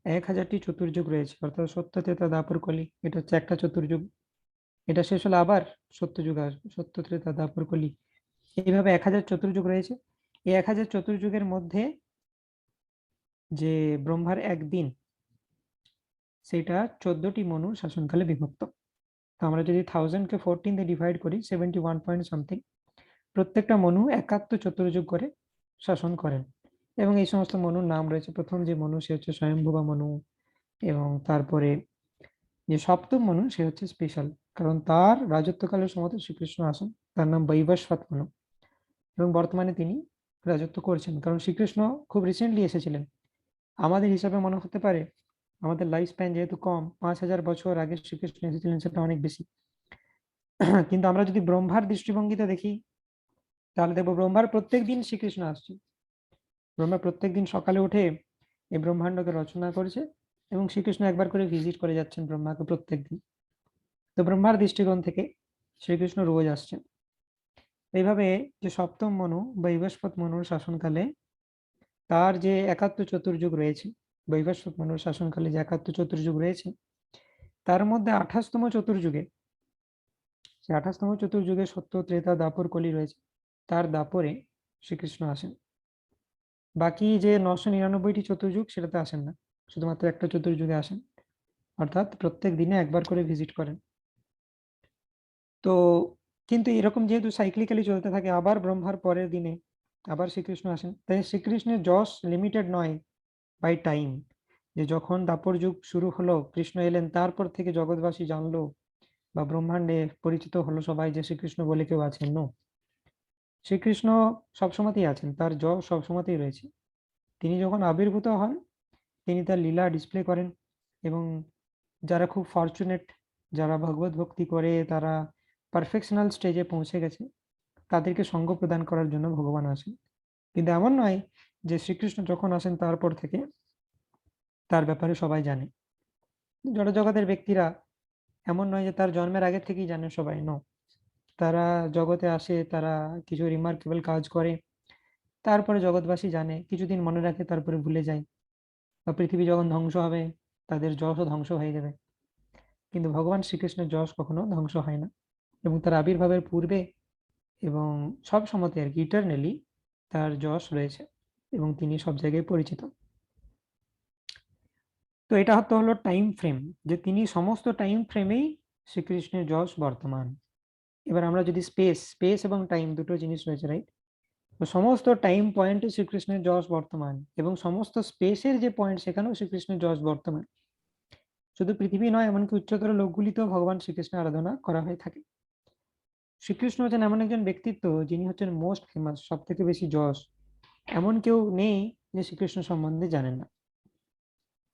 1000টি চতুর্যুগ রয়েছে, অর্থাৎ সত্য ত্রেতা দ্বাপর কলি, এটা হচ্ছে একটা চতুর্যুগ, এটা শেষ হলে আবার সত্যযুগ আসবে, সত্য ত্রেতা দ্বাপর কলি, এইভাবে 1000 চতুর্যুগ রয়েছে। এই 1000 চতুর্যুগের মধ্যে যে ব্রহ্মার একদিন, সেটা 14টি মনুর শাসনকালে বিভক্ত। তো আমরা যদি 1000-কে 14 দিয়ে ডিভাইড করি, 71 পয়েন্ট সামথিং, প্রত্যেকটা মনু একাত্ম চতুর্যুগ করে শাসন করেন। এবং এই সমস্ত মনুর নাম রয়েছে, প্রথম যে মনু সে হচ্ছে স্বয়ম্ভুবা মনু, এবং তারপরে যে সপ্তম মনু সে হচ্ছে স্পেশাল, কারণ তার রাজত্বকালের সময় শ্রীকৃষ্ণ আসেন, তার নাম বৈবস্বত মনু, এবং বর্তমানে তিনি রাজত্ব করছেন। কারণ শ্রীকৃষ্ণ খুব রিসেন্টলি এসেছিলেন, আমাদের হিসাবে মনে হতে পারে আমাদের লাইফ স্প্যান যেহেতু কম, 5000 বছর আগে শ্রীকৃষ্ণ এসেছিলেন, সেটা অনেক বেশি। কিন্তু আমরা যদি ব্রহ্মার দৃষ্টিভঙ্গিতে দেখি, তাহলে দেখবো ব্রহ্মার প্রত্যেক দিন শ্রীকৃষ্ণ আসছে, ব্রহ্মা প্রত্যেক দিন সকালে উঠে এই ব্রহ্মাণ্ডকে রচনা করেছে, এবং শ্রীকৃষ্ণ একবার করে ভিজিট করে যাচ্ছেন ব্রহ্মাকে প্রত্যেক দিন। তো ব্রহ্মার দৃষ্টিকোণ থেকে শ্রীকৃষ্ণ রোজ আসছেন। এইভাবে যে সপ্তম মনু বৈবস্বত মনুর শাসনকালে তার যে একাত্ম চতুর্যুগ রয়েছে, বৈবস্বত মনুর শাসনকালে যে একাত্ম চতুর্যুগ রয়েছে, তার মধ্যে 28তম চতুর্যুগে, সে 28তম চতুর্যুগে সত্য ত্রেতা দ্বাপর কলি রয়েছে, তার দাপরে শ্রীকৃষ্ণ আসেন। বাকি যে 999টি চতুর্যুগ সেটাতে আসেন না। শুধুমাত্র একটা চতুর্যুগে আসেন, অর্থাৎ প্রত্যেক দিনে একবার করে ভিজিট করেন। তো কিন্তু এরকম যেহেতু সাইক্লিক্যালি চলতে থাকে, আবার ব্রহ্মার পরের দিনে আবার শ্রীকৃষ্ণ আসেন, তাই শ্রীকৃষ্ণের যশ লিমিটেড নয় বাই টাইম, যে যখন দাপর যুগ শুরু হলো কৃষ্ণ এলেন তারপর থেকে জগৎবাসী জানলো বা ব্রহ্মাণ্ডে পরিচিত হলো সবাই যে শ্রীকৃষ্ণ বলে কেউ আছেন। নো, শ্রীকৃষ্ণ সবসময়তেই আছেন, তার যশ সবসময়তেই রয়েছে। তিনি যখন আবির্ভূত হন তিনি তার লীলা ডিসপ্লে করেন, এবং যারা খুব ফরচুনেট, যারা ভগবত ভক্তি করে, তারা পারফেকশনাল স্টেজে পৌঁছে গেছে, তাদেরকে সঙ্গ প্রদান করার জন্য ভগবান আসেন। কিন্তু এমন নয় যে শ্রীকৃষ্ণ যখন আসেন তারপর থেকে তার ব্যাপারে সবাই জানে। জড়জগতের ব্যক্তিরা এমন নয় যে তার জন্মের আগে থেকেই জানে সবাই। নো, তারা জগতে আসে, তারা কিছু রিমার্কেবল কাজ করে, তারপরে জগৎবাসী জানে, কিছুদিন মনে রাখে, তারপরে ভুলে যায়, বা পৃথিবী যখন ধ্বংস হবে তাদের যশও ধ্বংস হয়ে যাবে। কিন্তু ভগবান শ্রীকৃষ্ণের যশ কখনো ধ্বংস হয় না, এবং তার আবির্ভাবের পূর্বে এবং সব সময়তে আর কি ইটারনালি তার যশ রয়েছে, এবং তিনি সব জায়গায় পরিচিত। তো এটা হলো টাইম ফ্রেম, যে তিনি সমস্ত টাইম ফ্রেমেই শ্রীকৃষ্ণের যশ বর্তমান। এবার আমরা যদি স্পেস এবং টাইম দুটো জিনিস রয়েছে, রাইট? তো সমস্ত টাইম পয়েন্টে শ্রীকৃষ্ণের যশ বর্তমান, এবং সমস্ত স্পেসের যে পয়েন্ট সেখানেও শ্রীকৃষ্ণের যশ বর্তমান। শুধু পৃথিবী নয়, এমনকি উচ্চতর লোকগুলিতেও ভগবান শ্রীকৃষ্ণের আরাধনা করা হয়ে থাকে। শ্রীকৃষ্ণ হচ্ছেন এমন একজন ব্যক্তিত্ব যিনি হচ্ছেন মোস্ট ফেমাস, সব থেকে বেশি যশ। এমন কেউ নেই যে শ্রীকৃষ্ণ সম্বন্ধে জানেন না।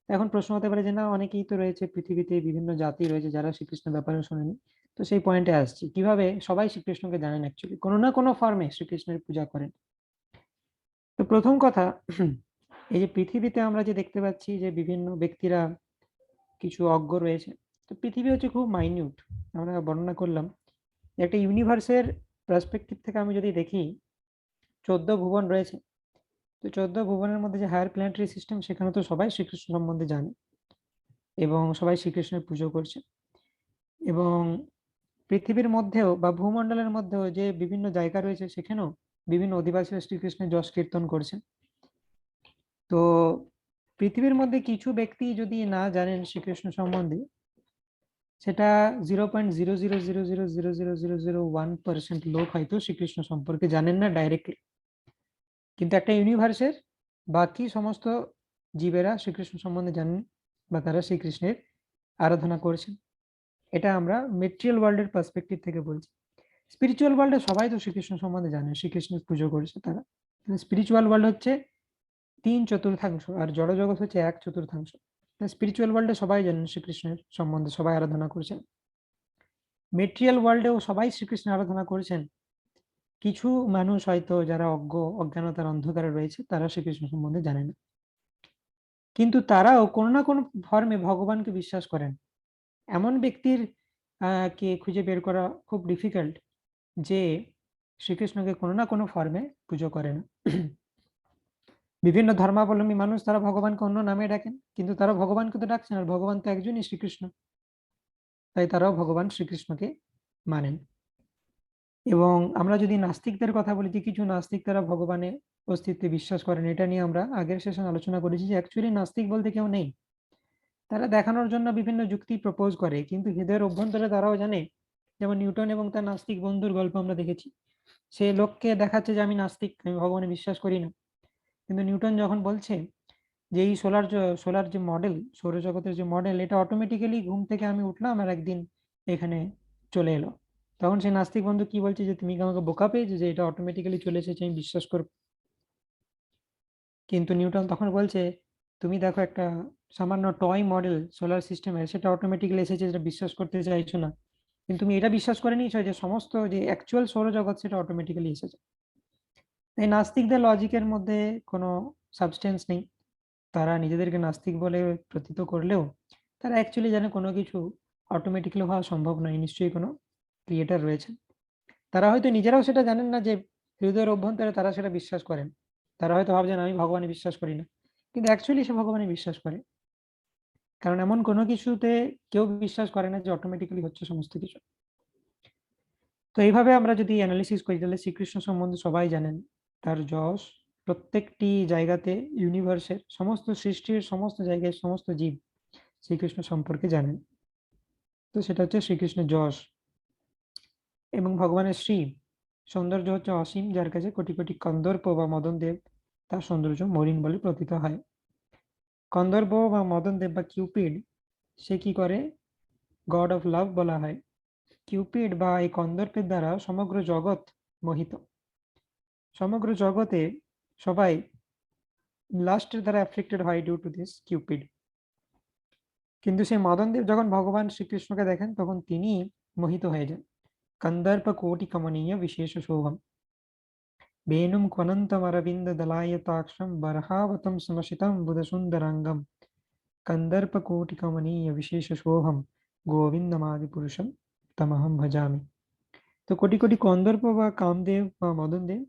এখন প্রশ্ন হতে পারে যে না, অনেকেই তো রয়েছে পৃথিবীতে, বিভিন্ন জাতি রয়েছে যারা শ্রীকৃষ্ণের ব্যাপারে শোনেনি। তো সেই পয়েন্টে আসছি, কিভাবে সবাই শ্রীকৃষ্ণকে জানেন, অ্যাকচুয়ালি কোনো না কোনো ফর্মে শ্রীকৃষ্ণের পূজা করেন। তো প্রথম কথা, এই যে পৃথিবীতে আমরা যে দেখতে পাচ্ছি যে বিভিন্ন ব্যক্তিরা কিছু অজ্ঞ রয়েছে, তো পৃথিবী হচ্ছে খুব মাইনিউট। আমরা বর্ণনা করলাম একটা ইউনিভার্সের পার্সপেক্টিভ থেকে আমি যদি দেখি, 14 ভুবন রয়েছে। তো 14 ভুবনের মধ্যে যে হায়ার প্ল্যানেটারি সিস্টেম, সেখানে তো সবাই শ্রীকৃষ্ণ সম্বন্ধে জানে এবং সবাই শ্রীকৃষ্ণের পুজো করছে। এবং পৃথিবীর মধ্যেও বা ভূমণ্ডলের মধ্যেও যে বিভিন্ন জায়গা রয়েছে, সেখানেও বিভিন্ন অধিবাসীরা শ্রীকৃষ্ণের যশ কীর্তন করছেন। তো পৃথিবীর মধ্যে কিছু ব্যক্তি যদি না জানেন শ্রীকৃষ্ণ সম্বন্ধে, সেটা 0.00000001% লোক হয়তো শ্রীকৃষ্ণ সম্পর্কে জানেন না ডাইরেক্টলি। কিন্তু একটা ইউনিভার্সের বাকি সমস্ত জীবেরা শ্রীকৃষ্ণ সম্বন্ধে জানেন, বা তারা শ্রীকৃষ্ণের আরাধনা করছেন। এটা আমরা মেটেরিয়াল ওয়ার্ল্ডের পার্সপেক্টিভ থেকে বলছি। স্পিরিচুয়াল ওয়ার্ল্ডে সবাই তো শ্রীকৃষ্ণ সম্বন্ধে জানে, শ্রীকৃষ্ণের পুজো করেছে তারা। স্পিরিচুয়াল ওয়ার্ল্ড হচ্ছে 3/4, আর জড়জগৎ হচ্ছে 1/4। স্পিরিচুয়াল ওয়ার্ল্ডে সবাই জানেন শ্রীকৃষ্ণের সম্বন্ধে, সবাই আরাধনা করছেন। মেটেরিয়াল ওয়ার্ল্ডেও সবাই শ্রীকৃষ্ণের আরাধনা করছেন। কিছু মানুষ হয়তো যারা অজ্ঞানতার অন্ধকারে রয়েছে, তারা শ্রীকৃষ্ণ সম্বন্ধে জানে না, কিন্তু তারাও কোনো না কোনো ফর্মে ভগবানকে বিশ্বাস করেন। এমন ব্যক্তির কে খুঁজে বের করা খুব ডিফিকাল্ট যে শ্রীকৃষ্ণকে কোনো না কোনো ফর্মে পুজো করে না। বিভিন্ন ধর্মাবলম্বী মানুষ, তারা ভগবানকে অন্য নামে ডাকেন, কিন্তু তারা ভগবানকে তো ডাকছেন, আর ভগবান তো একজনই শ্রীকৃষ্ণ, তাই তারাও ভগবান শ্রীকৃষ্ণকে মানেন। এবং আমরা যদি নাস্তিকদের কথা বলি, যে কিছু নাস্তিক তারা ভগবানের অস্তিত্বে বিশ্বাস করেন, এটা নিয়ে আমরা আগের সেশন আলোচনা করেছি যে অ্যাকচুয়ালি নাস্তিক বলতে কেউ নেই। তারা দেখানোর জন্য বিভিন্ন যুক্তি প্রপোজ করে, কিন্তু হৃদয়ের অভ্যন্তরে তারাও জানে। যেমন নিউটন এবং তার নাস্তিক বন্ধুর গল্প আমরা দেখেছি। সে লোককে দেখাচ্ছে যে আমি নাস্তিক, আমি ভগবানে বিশ্বাস করি না। কিন্তু নিউটন যখন বলছে যে এই সোলার যে মডেল, সৌরজগতের যে মডেল, এটা অটোমেটিক্যালি ঘুম থেকে আমি উঠলাম আর একদিন এখানে চলে এলো, তখন সেই নাস্তিক বন্ধু কি বলছে, যে তুমি কি আমাকে বোকা পেয়েছো যে এটা অটোমেটিক্যালি চলে এসেছে, আমি বিশ্বাস করব? কিন্তু নিউটন তখন বলছে, তুমি দেখো একটা সামান্য টয় মডেল সোলার সিস্টেমের, সেটা অটোমেটিক্যালি এসেছে, যেটা বিশ্বাস করতে চাইছো না, কিন্তু তুমি এটা বিশ্বাস করে নিয়েছো যে সমস্ত যে অ্যাকচুয়াল সৌরজগৎ সেটা অটোমেটিক্যালি এসেছে। এই নাস্তিকদের লজিকের মধ্যে কোনো সাবস্টেন্স নেই। তারা নিজেদেরকে নাস্তিক বলে প্রতীত করলেও তারা অ্যাকচুয়ালি জানে কোনো কিছু অটোমেটিক্যালি হওয়া সম্ভব নয়, নিশ্চয়ই কোনো ক্রিয়েটার রয়েছে। তারা হয়তো নিজেরাও সেটা জানেন না যে হৃদয়ের অভ্যন্তরে তারা সেটা বিশ্বাস করেন। তারা হয়তো ভাবছেন আমি ভগবানে বিশ্বাস করি না, কিন্তু অ্যাকচুয়ালি সে ভগবানে বিশ্বাস করে। কারণ এমন কোনো কিছুতে কেউ বিশ্বাস করে না যে অটোমেটিক্যালি হচ্ছে সমস্ত কিছু। তো এইভাবে আমরা যদি অ্যানালিসিস করি, তাহলে শ্রীকৃষ্ণ সম্বন্ধে সবাই জানেন, তার যশ প্রত্যেকটি জায়গাতে ইউনিভার্সের সমস্ত সৃষ্টির সমস্ত জায়গায় সমস্ত জীব শ্রীকৃষ্ণ সম্পর্কে জানেন। তো সেটা হচ্ছে শ্রীকৃষ্ণের যশ। এবং ভগবানের শ্রী সৌন্দর্য হচ্ছে অসীম, যার কাছে কোটি কোটি কন্দর্প বা মদন দেব তার সৌন্দর্য মলিন বলে প্রতীত হয়। কন্দর্প বা মদন দেব বা কিউপিড, সে কি করে? গড অফ লাভ বলা হয়। কিউপিড বা এই কন্দর্পের দ্বারা সমগ্র জগৎ মোহিত। সমগ্র জগতে সবাই লাস্টের দ্বারা অ্যাফ্লিক্টেড হয় ডিউ টু দিস কিউপিড। কিন্তু সেই মদনদেব যখন ভগবান শ্রীকৃষ্ণকে দেখেন তখন তিনি মোহিত হয়ে যান। কন্দর্প কোটি কমনীয় বিশেষ শোভম বেনুম ক্বনন্তমরবিন্দ দলায়তাক্ষম বরহাবতম সমশিতম বুধ সুন্দরাঙ্গম কন্দর্প কোটি কমনীয় বিশেষ শোভম গোবিন্দমাদি পুরুষম তমহম ভজামি। তো কোটি কোটি কন্দর্প বা কামদেব বা মদনদেব,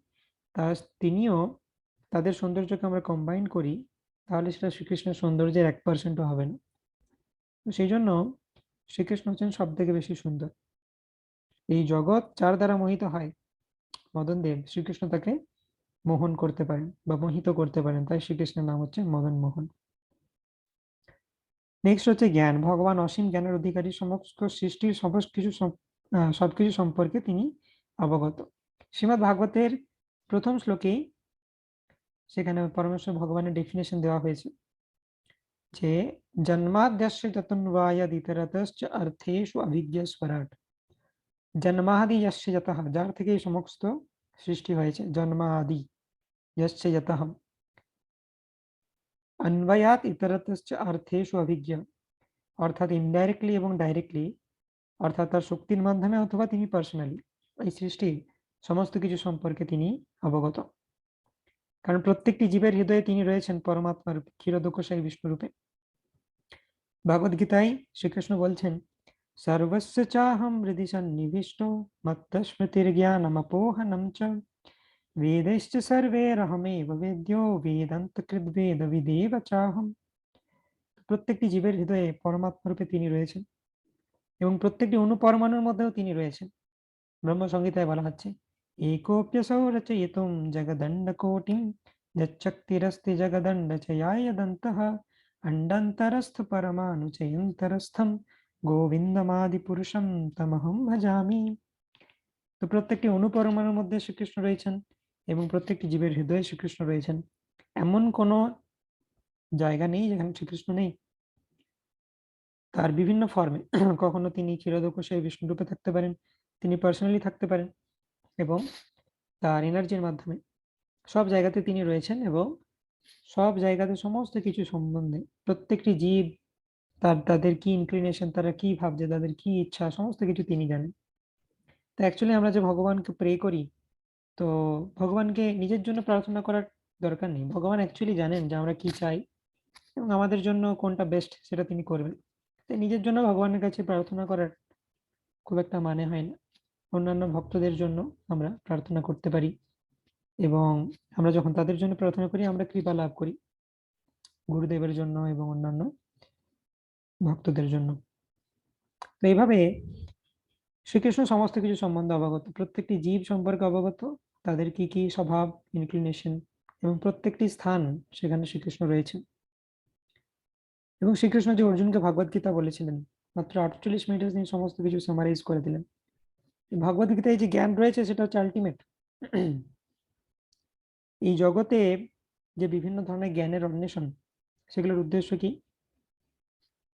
তিনিও তাদের সৌন্দর্যকে আমরা কম্বাইন করি তাহলে সেটা শ্রীকৃষ্ণের সৌন্দর্যের 1%ও হবে না। তো সেই জন্য শ্রীকৃষ্ণ হচ্ছেন সব থেকে বেশি সুন্দর। এই জগৎ যার দ্বারা মোহিত হয় মদন দেব, শ্রীকৃষ্ণ তাকে মোহন করতে পারেন বা মোহিত করতে পারেন, তাই শ্রীকৃষ্ণের নাম হচ্ছে মদন মোহন। নেক্সট হচ্ছে জ্ঞান। ভগবান অসীম জ্ঞানের অধিকারী, সমস্ত সৃষ্টির সবকিছু সম্পর্কে তিনি অবগত। শ্রীমদ্ ভাগবতের প্রথম শ্লোকেই সেখানে পরমেশ্বর ভগবানের ডেফিনেশন দেওয়া হয়েছে যে জন্মাদ্যস্য ততন্বায়াদিতরতশ্চ অর্থেষু অভিজ্ঞস্বরাট। জন্মাদি যস্য যতঃ, যার থেকে এই সমস্ত সৃষ্টি হয়েছে। জন্মাদি যস্য যতঃ অন্বয়াত ইতরতশ্চ অর্থেষু অভিজ্ঞ, অর্থাৎ ইনডাইরেক্টলি এবং ডাইরেক্টলি, অর্থাৎ তার শক্তির মাধ্যমে অথবা তিনি পার্সোনালি এই সৃষ্টির সমস্ত কিছু সম্পর্কে তিনি অবগত। কারণ প্রত্যেকটি জীবের হৃদয়ে তিনি রয়েছেন পরমাত্মা রূপে, ক্ষীরদোকসাই বিষ্ণু রূপে। ভগবদ গীতায় শ্রীকৃষ্ণ বলছেন সর্বস্য চাহম হৃদি সন্নিবিষ্ট মত্তস্মৃতির্জ্ঞানমপোহনম চ वेदैश्च सर्वैरहमेव वेद्यो वेदान्तकृद्वेद विदेव चाहम। প্রত্যেকটি জীবের হৃদয়ে পরমাত্মা রূপে তিনি রয়েছেন এবং প্রত্যেকটি অনুপরমাণুর মধ্যেও তিনি রয়েছেন। ব্রহ্মসংহিতায় বলা হচ্ছে एकोऽप्यसौ रचयितुं जगदण्डकोटिं यच्शक्तिरस्ति जगदण्डचयायदन्तः अण्डान्तरस्थ परमाणुचयन्तरस्थं গোবিন্দমাদিপুরুষম তমহম ভজামি। তো প্রত্যেকটি অনুপরমাণুর মধ্যে শ্রীকৃষ্ণ রয়েছেন এবং প্রত্যেকটি জীবের হৃদয়ে শ্রীকৃষ্ণ রয়েছেন। এমন কোনো জায়গা নেই যেখানে শ্রীকৃষ্ণ নেই। তার বিভিন্ন ফর্মে, কখনো তিনি ক্ষীরোদকোষায় বিষ্ণু রূপে থাকতে পারেন, তিনি পার্সোনালি থাকতে পারেন, এবং তার এনার্জির মাধ্যমে সব জায়গাতে তিনি রয়েছেন এবং সব জায়গাতে সমস্ত কিছু সম্বন্ধে প্রত্যেকটি জীব তাদের কি ইনক্লিনেশন, তারা কি ভাবছে, তাদের কি ইচ্ছা, সমস্ত কিছু তিনি জানেন। তো অ্যাকচুয়ালি আমরা যে ভগবানকে প্রে করি, তো ভগবানকে নিজের জন্য প্রার্থনা করার দরকার নেই। ভগবান অ্যাকচুয়ালি জানেন যে আমরা কি চাই এবং আমাদের জন্য কোনটা বেস্ট সেটা তিনি করবেন। তাই নিজের জন্য ভগবানের কাছে প্রার্থনা করার খুব একটা মানে হয় না। অন্যান্য ভক্তদের জন্য আমরা প্রার্থনা করতে পারি এবং আমরা যখন তাদের জন্য প্রার্থনা করি আমরা কৃপা লাভ করি গুরুদেবের জন্য এবং অন্যান্য ভক্তদের জন্য। তো এইভাবে শ্রীকৃষ্ণ সমস্ত কিছু সম্বন্ধে অবগত, প্রত্যেকটি জীব সম্পর্কে অবগত, তাদের কি কি স্বভাব, ইনক্লিনেশন, এবং প্রত্যেকটি স্থান সেখানে শ্রীকৃষ্ণ রয়েছেন। এবং শ্রীকৃষ্ণ যে অর্জুনকে ভগবদ গীতা বলেছিলেন, মাত্র 48 মিনিটে তিনি সমস্ত কিছু সামারাইজ করে দিলেন। ভগবদ গীতায় যে জ্ঞান রয়েছে সেটা হচ্ছে আলটিমেট। এই জগতে যে বিভিন্ন ধরনের জ্ঞানের অন্বেষণ, সেগুলোর উদ্দেশ্য কি?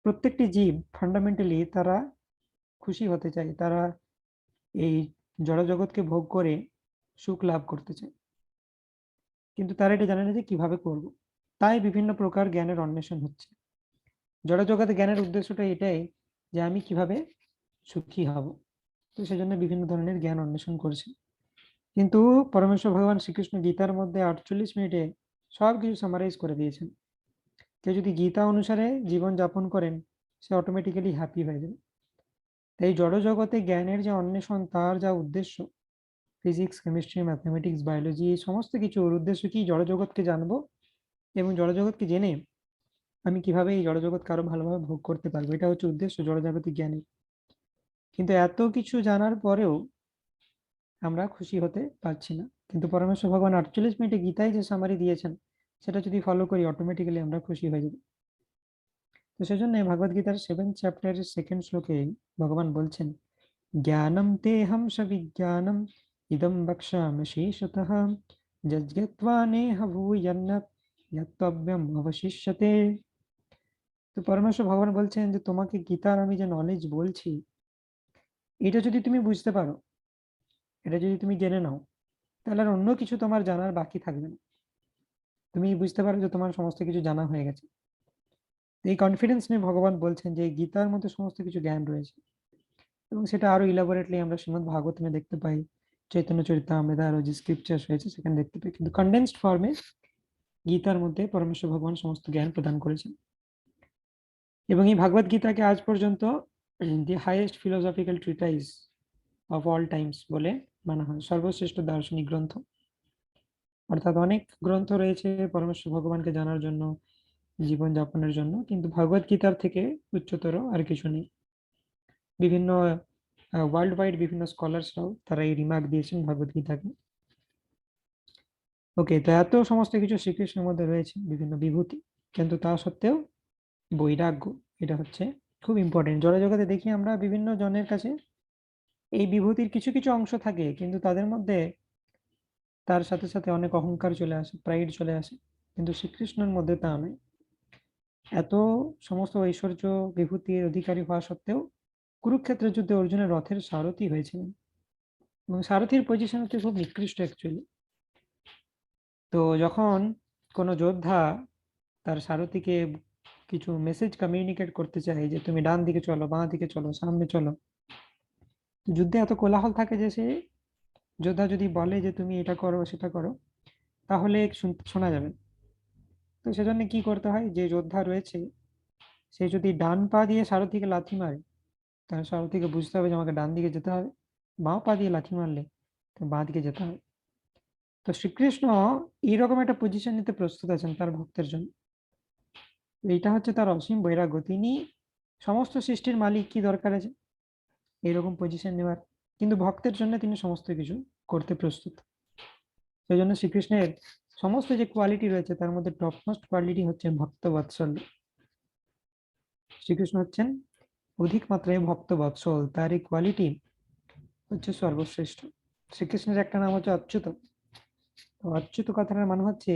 প্রত্যেকটি জীব ফান্ডামেন্টালি তারা খুশি হতে চায়, তারা এই জড়জগৎকে ভোগ করে সুখ লাভ করতে চায়, কিন্তু তারা এটা জানে না যে কিভাবে করব। তাই বিভিন্ন প্রকার জ্ঞানের অন্বেষণ হচ্ছে। জড়জগতে জ্ঞানের উদ্দেশ্যটা এটাই যে আমি কিভাবে সুখী হব। তো সেজন্য বিভিন্ন ধরনের জ্ঞান অন্বেষণ করছে। কিন্তু পরমেশ্বর ভগবান শ্রীকৃষ্ণ গীতার মধ্যে 48 মিনিটে সবকিছু সামারাইজ করে দিয়েছেন। কেউ যদি গীতা অনুসারে জীবন যাপন করেন, সে অটোমেটিক্যালি হ্যাপি হয়ে যাবে। তাই জড়জগতে জ্ঞানের যে অন্বেষণ, তার যা উদ্দেশ্য, ফিজিক্স, কেমিস্ট্রি, ম্যাথমেটিক্স, বায়োলজি, এই সমস্ত কিছুর উদ্দেশ্য কি? জড়জগৎকে জানবো এবং জড়জগৎকে জেনে আমি কিভাবে এই জড়জগৎকে আরো ভালোভাবে ভোগ করতে পারবো, এটা হচ্ছে উদ্দেশ্য জড়জাগতিক জ্ঞানের। কিন্তু এত কিছু জানার পরেও আমরা খুশি হতে পারছি না। কিন্তু পরমেশ্বর ভগবান 48 মিনিটে গীতায় যে সামারি দিয়েছেন সেটা যদি ফলো করি অটোমেটিক্যালি আমরা খুশি হয়ে যাব। তো সেজন্য ভগবদ গীতার 7th চ্যাপ্টারের 2nd শ্লোকে ভগবান বলছেন, জ্ঞানম তেহম সবিজ্ঞানম ইদম বক্ষ্যামি শেষতঃ যজ্ঞত্বা নেহ ভূয়ন্নত যত্তব্যম অবশিষ্যতে। তো পরমেশ্বর ভগবান বলছেন যে তোমাকে গীতার আমি যে নলেজ বলছি, এটা যদি তুমি বুঝতে পারো, এটা যদি তুমি জেনে নাও, তাহলে আর অন্য কিছু তোমার জানার বাকি থাকবে না। তুমি বুঝতে পারো যে তোমার সমস্ত কিছু জানা হয়ে গেছে। এই কনফিডেন্স নিয়ে ভগবান বলছেন যে গীতার মধ্যে সমস্ত কিছু জ্ঞান রয়েছে, এবং সেটা আরো ইলাবোরেটলি আমরা শ্রীমদ্ ভাগবতমে দেখতে পাই, চৈতন্য চরিতামৃতে আরো যে স্ক্রিপচার রয়েছে সেখানে দেখতে পাই, কিন্তু কনডেন্সড ফর্মে গীতার মধ্যে পরমেশ্বর ভগবান সমস্ত জ্ঞান প্রদান করেছেন। এবং এই ভাগবত গীতাকে আজ পর্যন্ত the highest philosophical treatise of all times বলে মানা হয়, সর্বশ্রেষ্ঠ দার্শনিক গ্রন্থ। অর্থাৎ অনেক গ্রন্থ রয়েছে পরমেশ্বর ভগবানকে জানার জন্য, জীবন যাপনের জন্য, কিন্তু ভগবত গীতার থেকে উচ্চতর আর কিছু নেই। বিভিন্ন ওয়ার্ল্ড ওয়াইড বিভিন্ন স্কলার্সরাও তারা এই রিমার্ক দিয়েছেন ভগবত গীতাকে। ওকে, তো এত সমস্ত কিছু শ্রীকৃষ্ণের মধ্যে রয়েছে, বিভিন্ন বিভূতি, কিন্তু তা সত্ত্বেও বৈরাগ্য এটা হচ্ছে খুব ইম্পর্টেন্ট। জড়জগতে দেখি আমরা বিভিন্ন জনের কাছে এই বিভূতির কিছু কিছু অংশ থাকে, কিন্তু তাদের মধ্যে তার সাথে সাথে অনেক অহংকার চলে আসে, প্রাইড চলে আসে, কিন্তু শ্রীকৃষ্ণের মধ্যে তা নয়। এত সমস্ত ঐশ্বর্য বিভূতির অধিকারী হওয়া সত্ত্বেও কুরুক্ষেত্রের যুদ্ধে অর্জুনের রথের সারথি হয়েছিলেন, এবং সারথির পজিশন হচ্ছে খুব নিকৃষ্ট অ্যাকচুয়ালি। তো যখন কোনো যোদ্ধা তার সারথিকে কিছু মেসেজ কমিউনিকেট করতে চায় যে তুমি ডান দিকে চলো, বাঁ দিকে চলো, সামনে চলো, যুদ্ধে এত কোলাহল থাকে যে সে যোদ্ধা যদি বলে যে তুমি এটা করো সেটা করো, তাহলে শোনা যাবে। তো সেজন্য কি করতে হয়, যে যোদ্ধা রয়েছে সে যদি ডান পা দিয়ে সারথিকে লাথি মারে, তাহলে সারথিকে বুঝতে হবে যে আমাকে ডান দিকে যেতে হবে, বাঁ পা দিয়ে লাথি মারলে বাঁ দিকে যেতে হবে। তো শ্রীকৃষ্ণ এইরকম একটা পজিশন নিতে প্রস্তুত আছেন তার ভক্তের জন্য। এইটা হচ্ছে তার অসীম বৈরাগ্য। তিনি সমস্ত সৃষ্টির মালিক, কি দরকার আছে এইরকম পজিশন নেওয়ার, কিন্তু ভক্তের জন্য তিনি সমস্ত কিছু করতে প্রস্তুত। সেই জন্য শ্রীকৃষ্ণের সমস্ত যে কোয়ালিটি রয়েছে তার মধ্যে টপ মোস্ট কোয়ালিটি হচ্ছে ভক্ত বাৎসল্য। শ্রীকৃষ্ণ হচ্ছেন অধিক মাত্রায় ভক্ত বৎসল, তার এই কোয়ালিটি হচ্ছে সর্বশ্রেষ্ঠ। শ্রীকৃষ্ণের একটা নাম হচ্ছে অচ্যুত। তো অচ্যুত কথাটার মানে হচ্ছে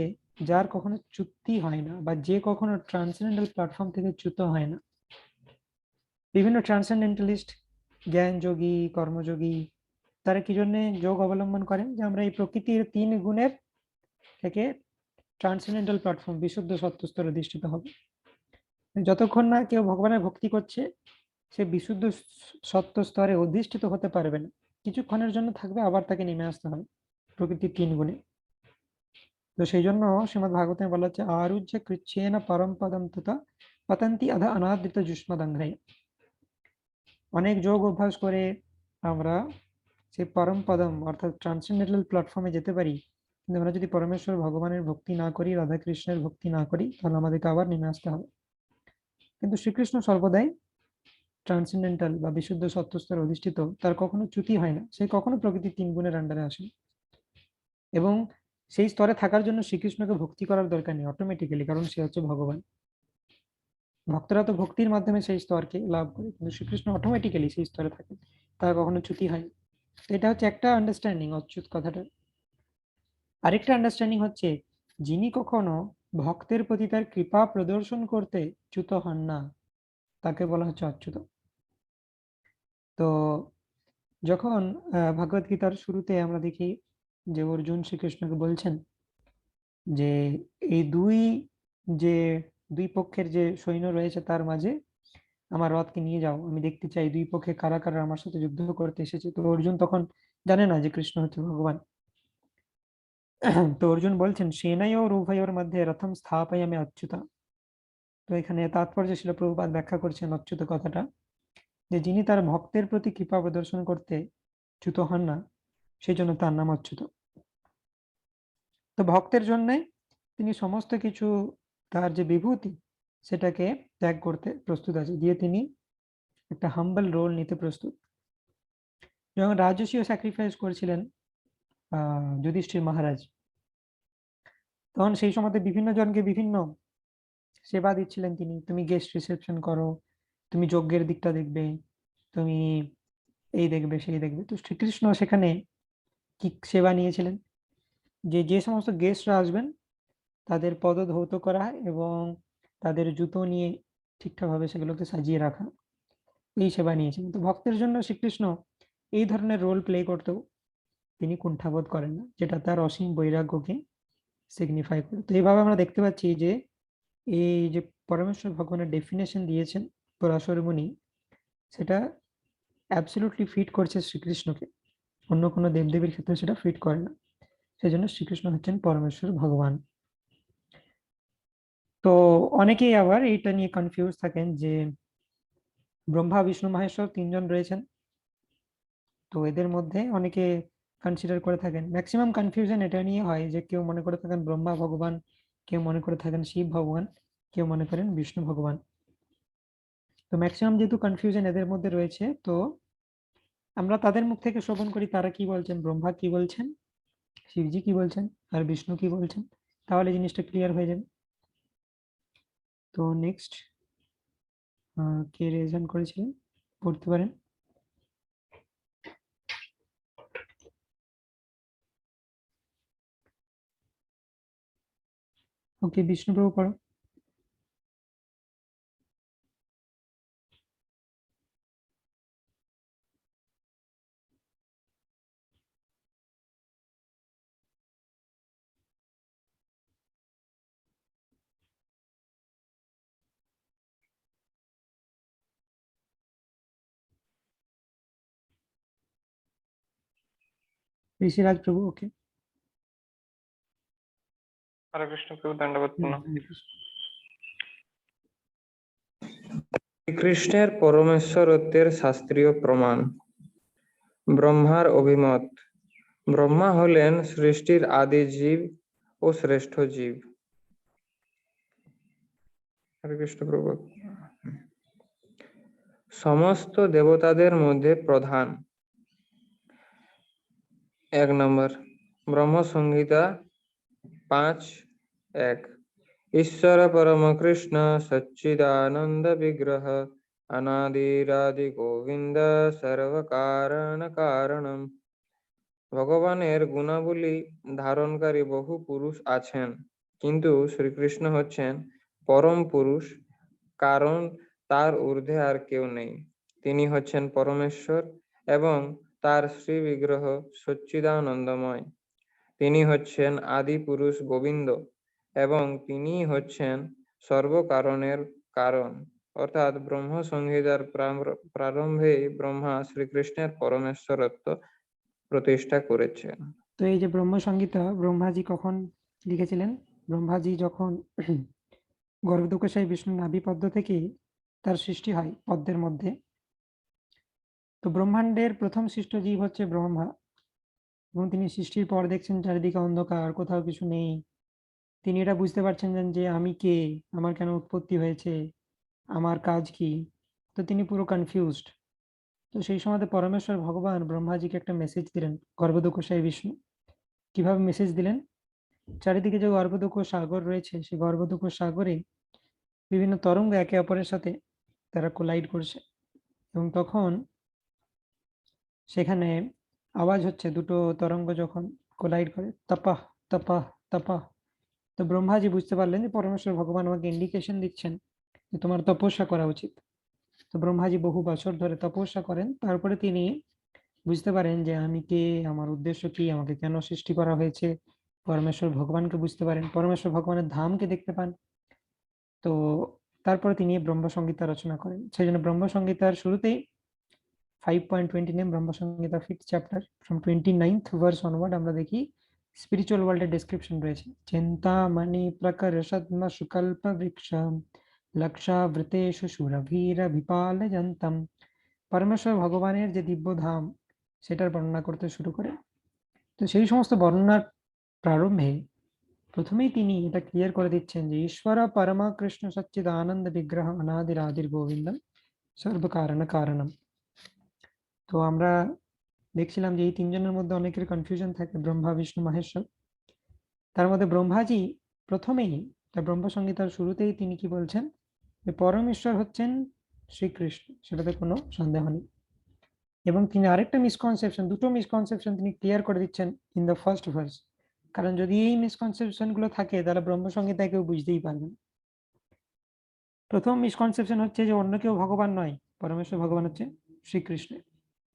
যার কখনো চ্যুতি হয় না, বা যে কখনো ট্রান্সেন্ডেন্টাল প্ল্যাটফর্ম থেকে চ্যুত হয় না। বিভিন্ন ট্রান্সেন্ডেন্টালিস্ট, জ্ঞান যোগী, কর্মযোগী, তারা কি জন্য যোগ অবলম্বন করেন, যে আমরা এই প্রকৃতির 3 গুণের থেকে ট্রান্সেন্ডেন্টাল প্ল্যাটফর্ম বিশুদ্ধ সত্যস্তরে অধিষ্ঠিত হবে। যতক্ষণ না কেউ ভগবানের ভক্তি করছে সে বিশুদ্ধ সত্য স্তরে অধিষ্ঠিত হতে পারবে না, কিছুক্ষণের জন্য থাকবে, আবার তাকে নেমে আসতে হবে প্রকৃতির 3 গুণে। তো সেই জন্য শ্রীমদ্ ভাগবতে বলা হচ্ছে আরুহ্য কৃচ্ছেন পরম পদম তথা পতন্তি অধ অনাদৃত যুষ্মদংঘ্রে। অনেক যোগ অভ্যাস করে আমরা সেই পরম পদম অর্থাৎ ট্রান্সেন্ডেন্টাল প্ল্যাটফর্মে যেতে পারি, কিন্তু আমরা যদি পরমেশ্বর ভগবানের ভক্তি না করি, রাধা কৃষ্ণের ভক্তি না করি, তাহলে আমাদেরকে আবার নেমে আসতে হবে। কিন্তু শ্রীকৃষ্ণ সর্বদাই ট্রান্সেন্ডেন্টাল বা বিশুদ্ধ সত্যস্তরে অধিষ্ঠিত, তার কখনো চ্যুতি হয় না, সে কখনো প্রকৃতির 3 গুণের আন্ডারে আসে। এবং সেই স্তরে থাকার জন্য শ্রীকৃষ্ণকে ভক্তি করার দরকার নেই অটোমেটিক্যালি, কারণ সে হচ্ছে ভগবান। ভক্তরা তো ভক্তির মাধ্যমে সেই স্তরকে লাভ করে, কিন্তু শ্রীকৃষ্ণ অটোমেটিক্যালি সেই স্তরে থাকে, তার কখনো চ্যুতি হয় না। এটা হচ্ছে একটা আন্ডারস্ট্যান্ডিং অচ্যুত কথাটা। আরেকটা আন্ডারস্ট্যান্ডিং হচ্ছে যিনি কখনো ভক্তের প্রতি তার কৃপা প্রদর্শন করতে চ্যুত হন না, তাকে বলা হচ্ছে অচ্যুত। তো যখন ভগবত গীতার শুরুতে আমরা দেখি যে অর্জুন শ্রীকৃষ্ণকে বলছেন যে এই যে দুই পক্ষের যে সৈন্য রয়েছে তার মাঝে আমার রথকে নিয়ে যাও, আমি দেখতে চাই দুই পক্ষে কারা কারা আমার সাথে যুদ্ধ করতে এসেছে। তো অর্জুন তখন জানে না যে কৃষ্ণ হচ্ছে ভগবান। তো অর্জুন বলছেন সেনায়োর উভয়োর মধ্যে রথম স্থাপয়ামি অচ্যুতা। তো এখানে তাৎপর্য ছিল প্রভুপাদ ব্যাখ্যা করছেন অচ্যুত কথাটা, যে যিনি তার ভক্তের প্রতি কৃপা প্রদর্শন করতে চ্যুত হন না, সেই জন্য তার নাম অচ্যুত। তো ভক্তের জন্য তিনি সমস্ত কিছু, তার যে বিভূতি সেটাকে ত্যাগ করতে প্রস্তুত আছে, দিয়ে তিনি একটা হাম্বল রোল নিতে প্রস্তুত। যখন রাজস্বীয় স্যাক্রিফাইস করেছিলেন যুধিষ্ঠির মহারাজ, তখন সেই সময়তে বিভিন্ন জনকে বিভিন্ন সেবা দিচ্ছিলেন তিনি। তুমি গেস্ট রিসেপশন করো, তুমি যজ্ঞের দিকটা দেখবে, তুমি এই দেখবে সেই দেখবে। তো শ্রীকৃষ্ণ সেখানে কি সেবা নিয়েছিলেন, যে যে সমস্ত গেস্টরা আসবেন তাদের পদধৌত করা এবং তাদের জুতো নিয়ে ঠিকঠাক ভাবে সেগুলোকে সাজিয়ে রাখা, এই সেবা নিয়েছেন। তো ভক্তের জন্য শ্রীকৃষ্ণ এই ধরনের রোল প্লে করতেও তিনি কুণ্ঠাবোধ করেন না, যেটা তার অসীম বৈরাগ্যকে সিগনিফাই করে। তো এইভাবে আমরা দেখতে পাচ্ছি যে এই যে পরমেশ্বর ভগবানের ডেফিনেশন দিয়েছেন পরাশর মুনি, সেটা অ্যাবসলিউটলি ফিট করছে শ্রীকৃষ্ণকে, অন্য কোনো দেবদেবীর ক্ষেত্রে সেটা ফিট করে না। সেই জন্য শ্রীকৃষ্ণ হচ্ছেন পরমেশ্বর ভগবান। তো অনেকেই আবার এইটা নিয়ে কনফিউজ থাকেন যে ব্রহ্মা বিষ্ণু মহেশ্বর তিনজন রয়েছেন, তো এদের মধ্যে অনেকে কনসিডার করে থাকেন, ম্যাক্সিমাম কনফিউশন এটা নিয়ে হয় যে কেউ মনে করে থাকেন ব্রহ্মা ভগবান, কেউ মনে করে থাকেন শিব ভগবান, কেউ মনে করেন বিষ্ণু ভগবান। তো ম্যাক্সিমাম যেহেতু কনফিউশন এদের মধ্যে রয়েছে, তো আমরা তাদের মুখ থেকে শ্রবণ করি তারা কি বলছেন, ব্রহ্মা কি বলছেন, শিবজি কি বলছেন, আর বিষ্ণু কি বলছেন, তাহলে জিনিসটা ক্লিয়ার হয়ে যাবে। তো নেক্সট কে রেজন করেছিলেন, পড়তে পারেন। ওকে, বিষ্ণুপ্রভু পড়ো। ঋষিরাজ প্রভু, ওকে। হরে কৃষ্ণ প্রভু, দণ্ডবত প্রণাম। শ্রীকৃষ্ণের পরমেশ্বরত্বের শাস্ত্রীয় প্রমাণ। ব্রহ্মার অভিমত। ব্রহ্মা হলেন সৃষ্টির আদি জীব ও শ্রেষ্ঠ জীব। হরে কৃষ্ণ প্রভু। সমস্ত দেবতাদের মধ্যে প্রধান। 1 নম্বর ব্রহ্ম সংহিতা 5:1। ঈশ্বর পরম কৃষ্ণ সচ্চিদানন্দ বিগ্রহ অনাদিরাদি গোবিন্দ সর্বকারণ কারণম। ভগবানের গুণাবলী ধারণকারী বহু পুরুষ আছেন, কিন্তু শ্রীকৃষ্ণ হচ্ছেন পরম পুরুষ, কারণ তার ঊর্ধ্বে আর কেউ নেই। তিনি হচ্ছেন পরমেশ্বর এবং তার শ্রী বিগ্রহ সচ্চিদানন্দময়। তিনি হচ্ছেন আদি পুরুষ গোবিন্দ এবং তিনি হচ্ছেন সর্বকারণের কারণ। অর্থাৎ ব্রহ্ম সংহিতার প্রারম্ভে ব্রহ্মা শ্রীকৃষ্ণের পরমেশ্বরত্ব প্রতিষ্ঠা করেছেন। তো এই যে ব্রহ্ম সংহিতা ব্রহ্মাজি কখন লিখেছিলেন, ব্রহ্মাজি যখন গর্ভদুঃখশায়ী বিষ্ণু নাভিপদ্ম থেকে তার সৃষ্টি হয় পদ্মের মধ্যে। তো ব্রহ্মাণ্ডের প্রথম সৃষ্ট জীব হচ্ছে ব্রহ্মা, এবং তিনি সৃষ্টির পর দেখছেন চারিদিকে অন্ধকার, কোথাও কিছু নেই। তিনি এটা বুঝতে পারছেন যে আমি কে, আমার কেন উৎপত্তি হয়েছে, আমার কাজ কি। তো তিনি পুরো কনফিউজড। তো সেই সময় পরমেশ্বর ভগবান ব্রহ্মাজিকে একটা মেসেজ দিলেন, গর্ভদুঃখশায়ী বিষ্ণু। কিভাবে মেসেজ দিলেন, চারিদিকে যে গর্ভদুঃখ সাগর রয়েছে, সেই গর্ভদুঃখ সাগরে বিভিন্ন তরঙ্গ একে অপরের সাথে তারা কোলাইড করছে, এবং তখন সেখানে আওয়াজ হচ্ছে, দুটো তরঙ্গ যখন কোলাইড করে, তপাহ তপাহ তপাহ। তো ব্রহ্মাজি বুঝতে পারলেন যে পরমেশ্বর ভগবান আমাকে ইন্ডিকেশন দিচ্ছেন যে তোমার তপস্যা করা উচিত। তো ব্রহ্মাজি বহু বছর ধরে তপস্যা করেন, তারপরে তিনি বুঝতে পারেন যে আমি কে, আমার উদ্দেশ্য কি, আমাকে কেন সৃষ্টি করা হয়েছে। পরমেশ্বর ভগবানকে বুঝতে পারেন, পরমেশ্বর ভগবানের ধামকে দেখতে পান। তো তারপরে তিনি ব্রহ্ম সংগীতা রচনা করেন। সেই জন্য ব্রহ্ম সংগীতার শুরুতেই 5.20 name Brahma Samhita 5th chapter from 29th verse onward আমরা দেখি স্পিরিচুয়াল ওয়ার্ল্ডের ডেসক্রিপশন রয়েছে। চিন্তামণি প্রকর্ষদ্ম সুকল্প বৃক্ষম লক্ষাবৃতেষু সুরভীরভিপালযন্তম। পরমেশ্বর ভগবানের যে দিব্য ধাম, সেটার বর্ণনা করতে শুরু করে। তো সেই সমস্ত বর্ণনার প্রারম্ভে প্রথমেই তিনি এটা ক্লিয়ার করে দিচ্ছেন যে ঈশ্বর পরমা কৃষ্ণ সচ্চিদ আনন্দ বিগ্রহ অনাদিরাদির গোবিন্দম সর্বকারণ কারণম। তো আমরা দেখছিলাম যে এই তিনজনের মধ্যে অনেকের কনফিউশন থাকে, ব্রহ্মা, বিষ্ণু, মহেশ্বর। তার মধ্যে ব্রহ্মাজি প্রথমেই, তার ব্রহ্ম সংহিতার শুরুতেই তিনি কি বলছেন, যে পরমেশ্বর হচ্ছেন শ্রীকৃষ্ণ, সেটাতে কোনো সন্দেহ নেই। এবং তিনি আরেকটা মিসকনসেপশন, দুটো মিসকনসেপশন তিনি ক্লিয়ার করে দিচ্ছেন ইন দ্য ফার্স্ট ভার্স। কারণ যদি এই মিসকনসেপশন গুলো থাকে তাহলে ব্রহ্ম সংহিতা কেউ বুঝতেই পারবে না। প্রথম মিসকনসেপশন হচ্ছে যে অন্য কেউ ভগবান নয়, পরমেশ্বর ভগবান হচ্ছে শ্রীকৃষ্ণ।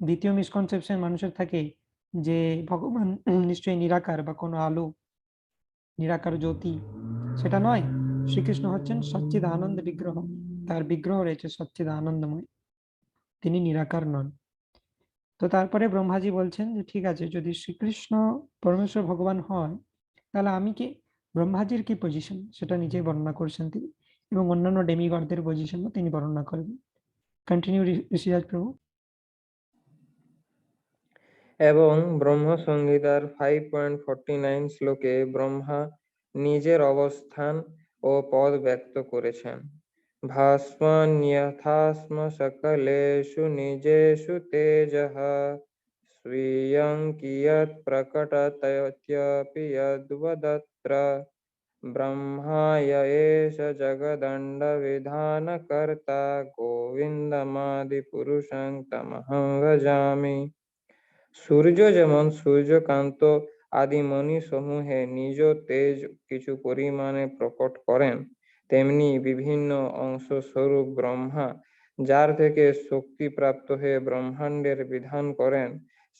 দ্বিতীয় মিসকনসেপশন মানুষের থাকে যে ভগবান নিশ্চয়ই নিরাকার বা কোনো আলো, নিরাকার জ্যোতি, সেটা নয়। শ্রীকৃষ্ণ হচ্ছেন সচ্চিদ আনন্দ বিগ্রহ, তার বিগ্রহ রয়েছে সচ্চিদ আনন্দময়, তিনি নিরাকার নন। তো তারপরে ব্রহ্মাজি বলছেন যে ঠিক আছে, যদি শ্রীকৃষ্ণ পরমেশ্বর ভগবান হয় তাহলে আমি কি, ব্রহ্মাজির কি পজিশন সেটা নিজেই বর্ণনা করছেন তিনি, এবং অন্যান্য ডেমিগডদের পজিশনও তিনি বর্ণনা করবেন। কন্টিনিউ ঋষিরাজ প্রভু। এবং ব্রহ্ম সংহিতার 5.49 শ্লোকে ব্রহ্মা নিজের অবস্থান ও পদ ব্যক্ত করেছেন। ভাস্মন্যথাস্ম সকলেষু নিজেষু তেজঃ স্বীয়ং কিয়ৎ প্রকটতয়ত্যপি যদ্বদত্র ব্রহ্মায় এষ জগদণ্ডবিধানকর্তা গোবিন্দমাদিপুরুষং তমহং ভজামি। সূর্য যেমন সূর্যকান্ত আদি মণি সমূহে নিজ তেজ কিছু পরিমাণে প্রকট করেন, তেমনি বিভিন্ন অংশ স্বরূপ ব্রহ্মা, যার থেকে শক্তি প্রাপ্ত হয়ে ব্রহ্মাণ্ডের বিধান করেন,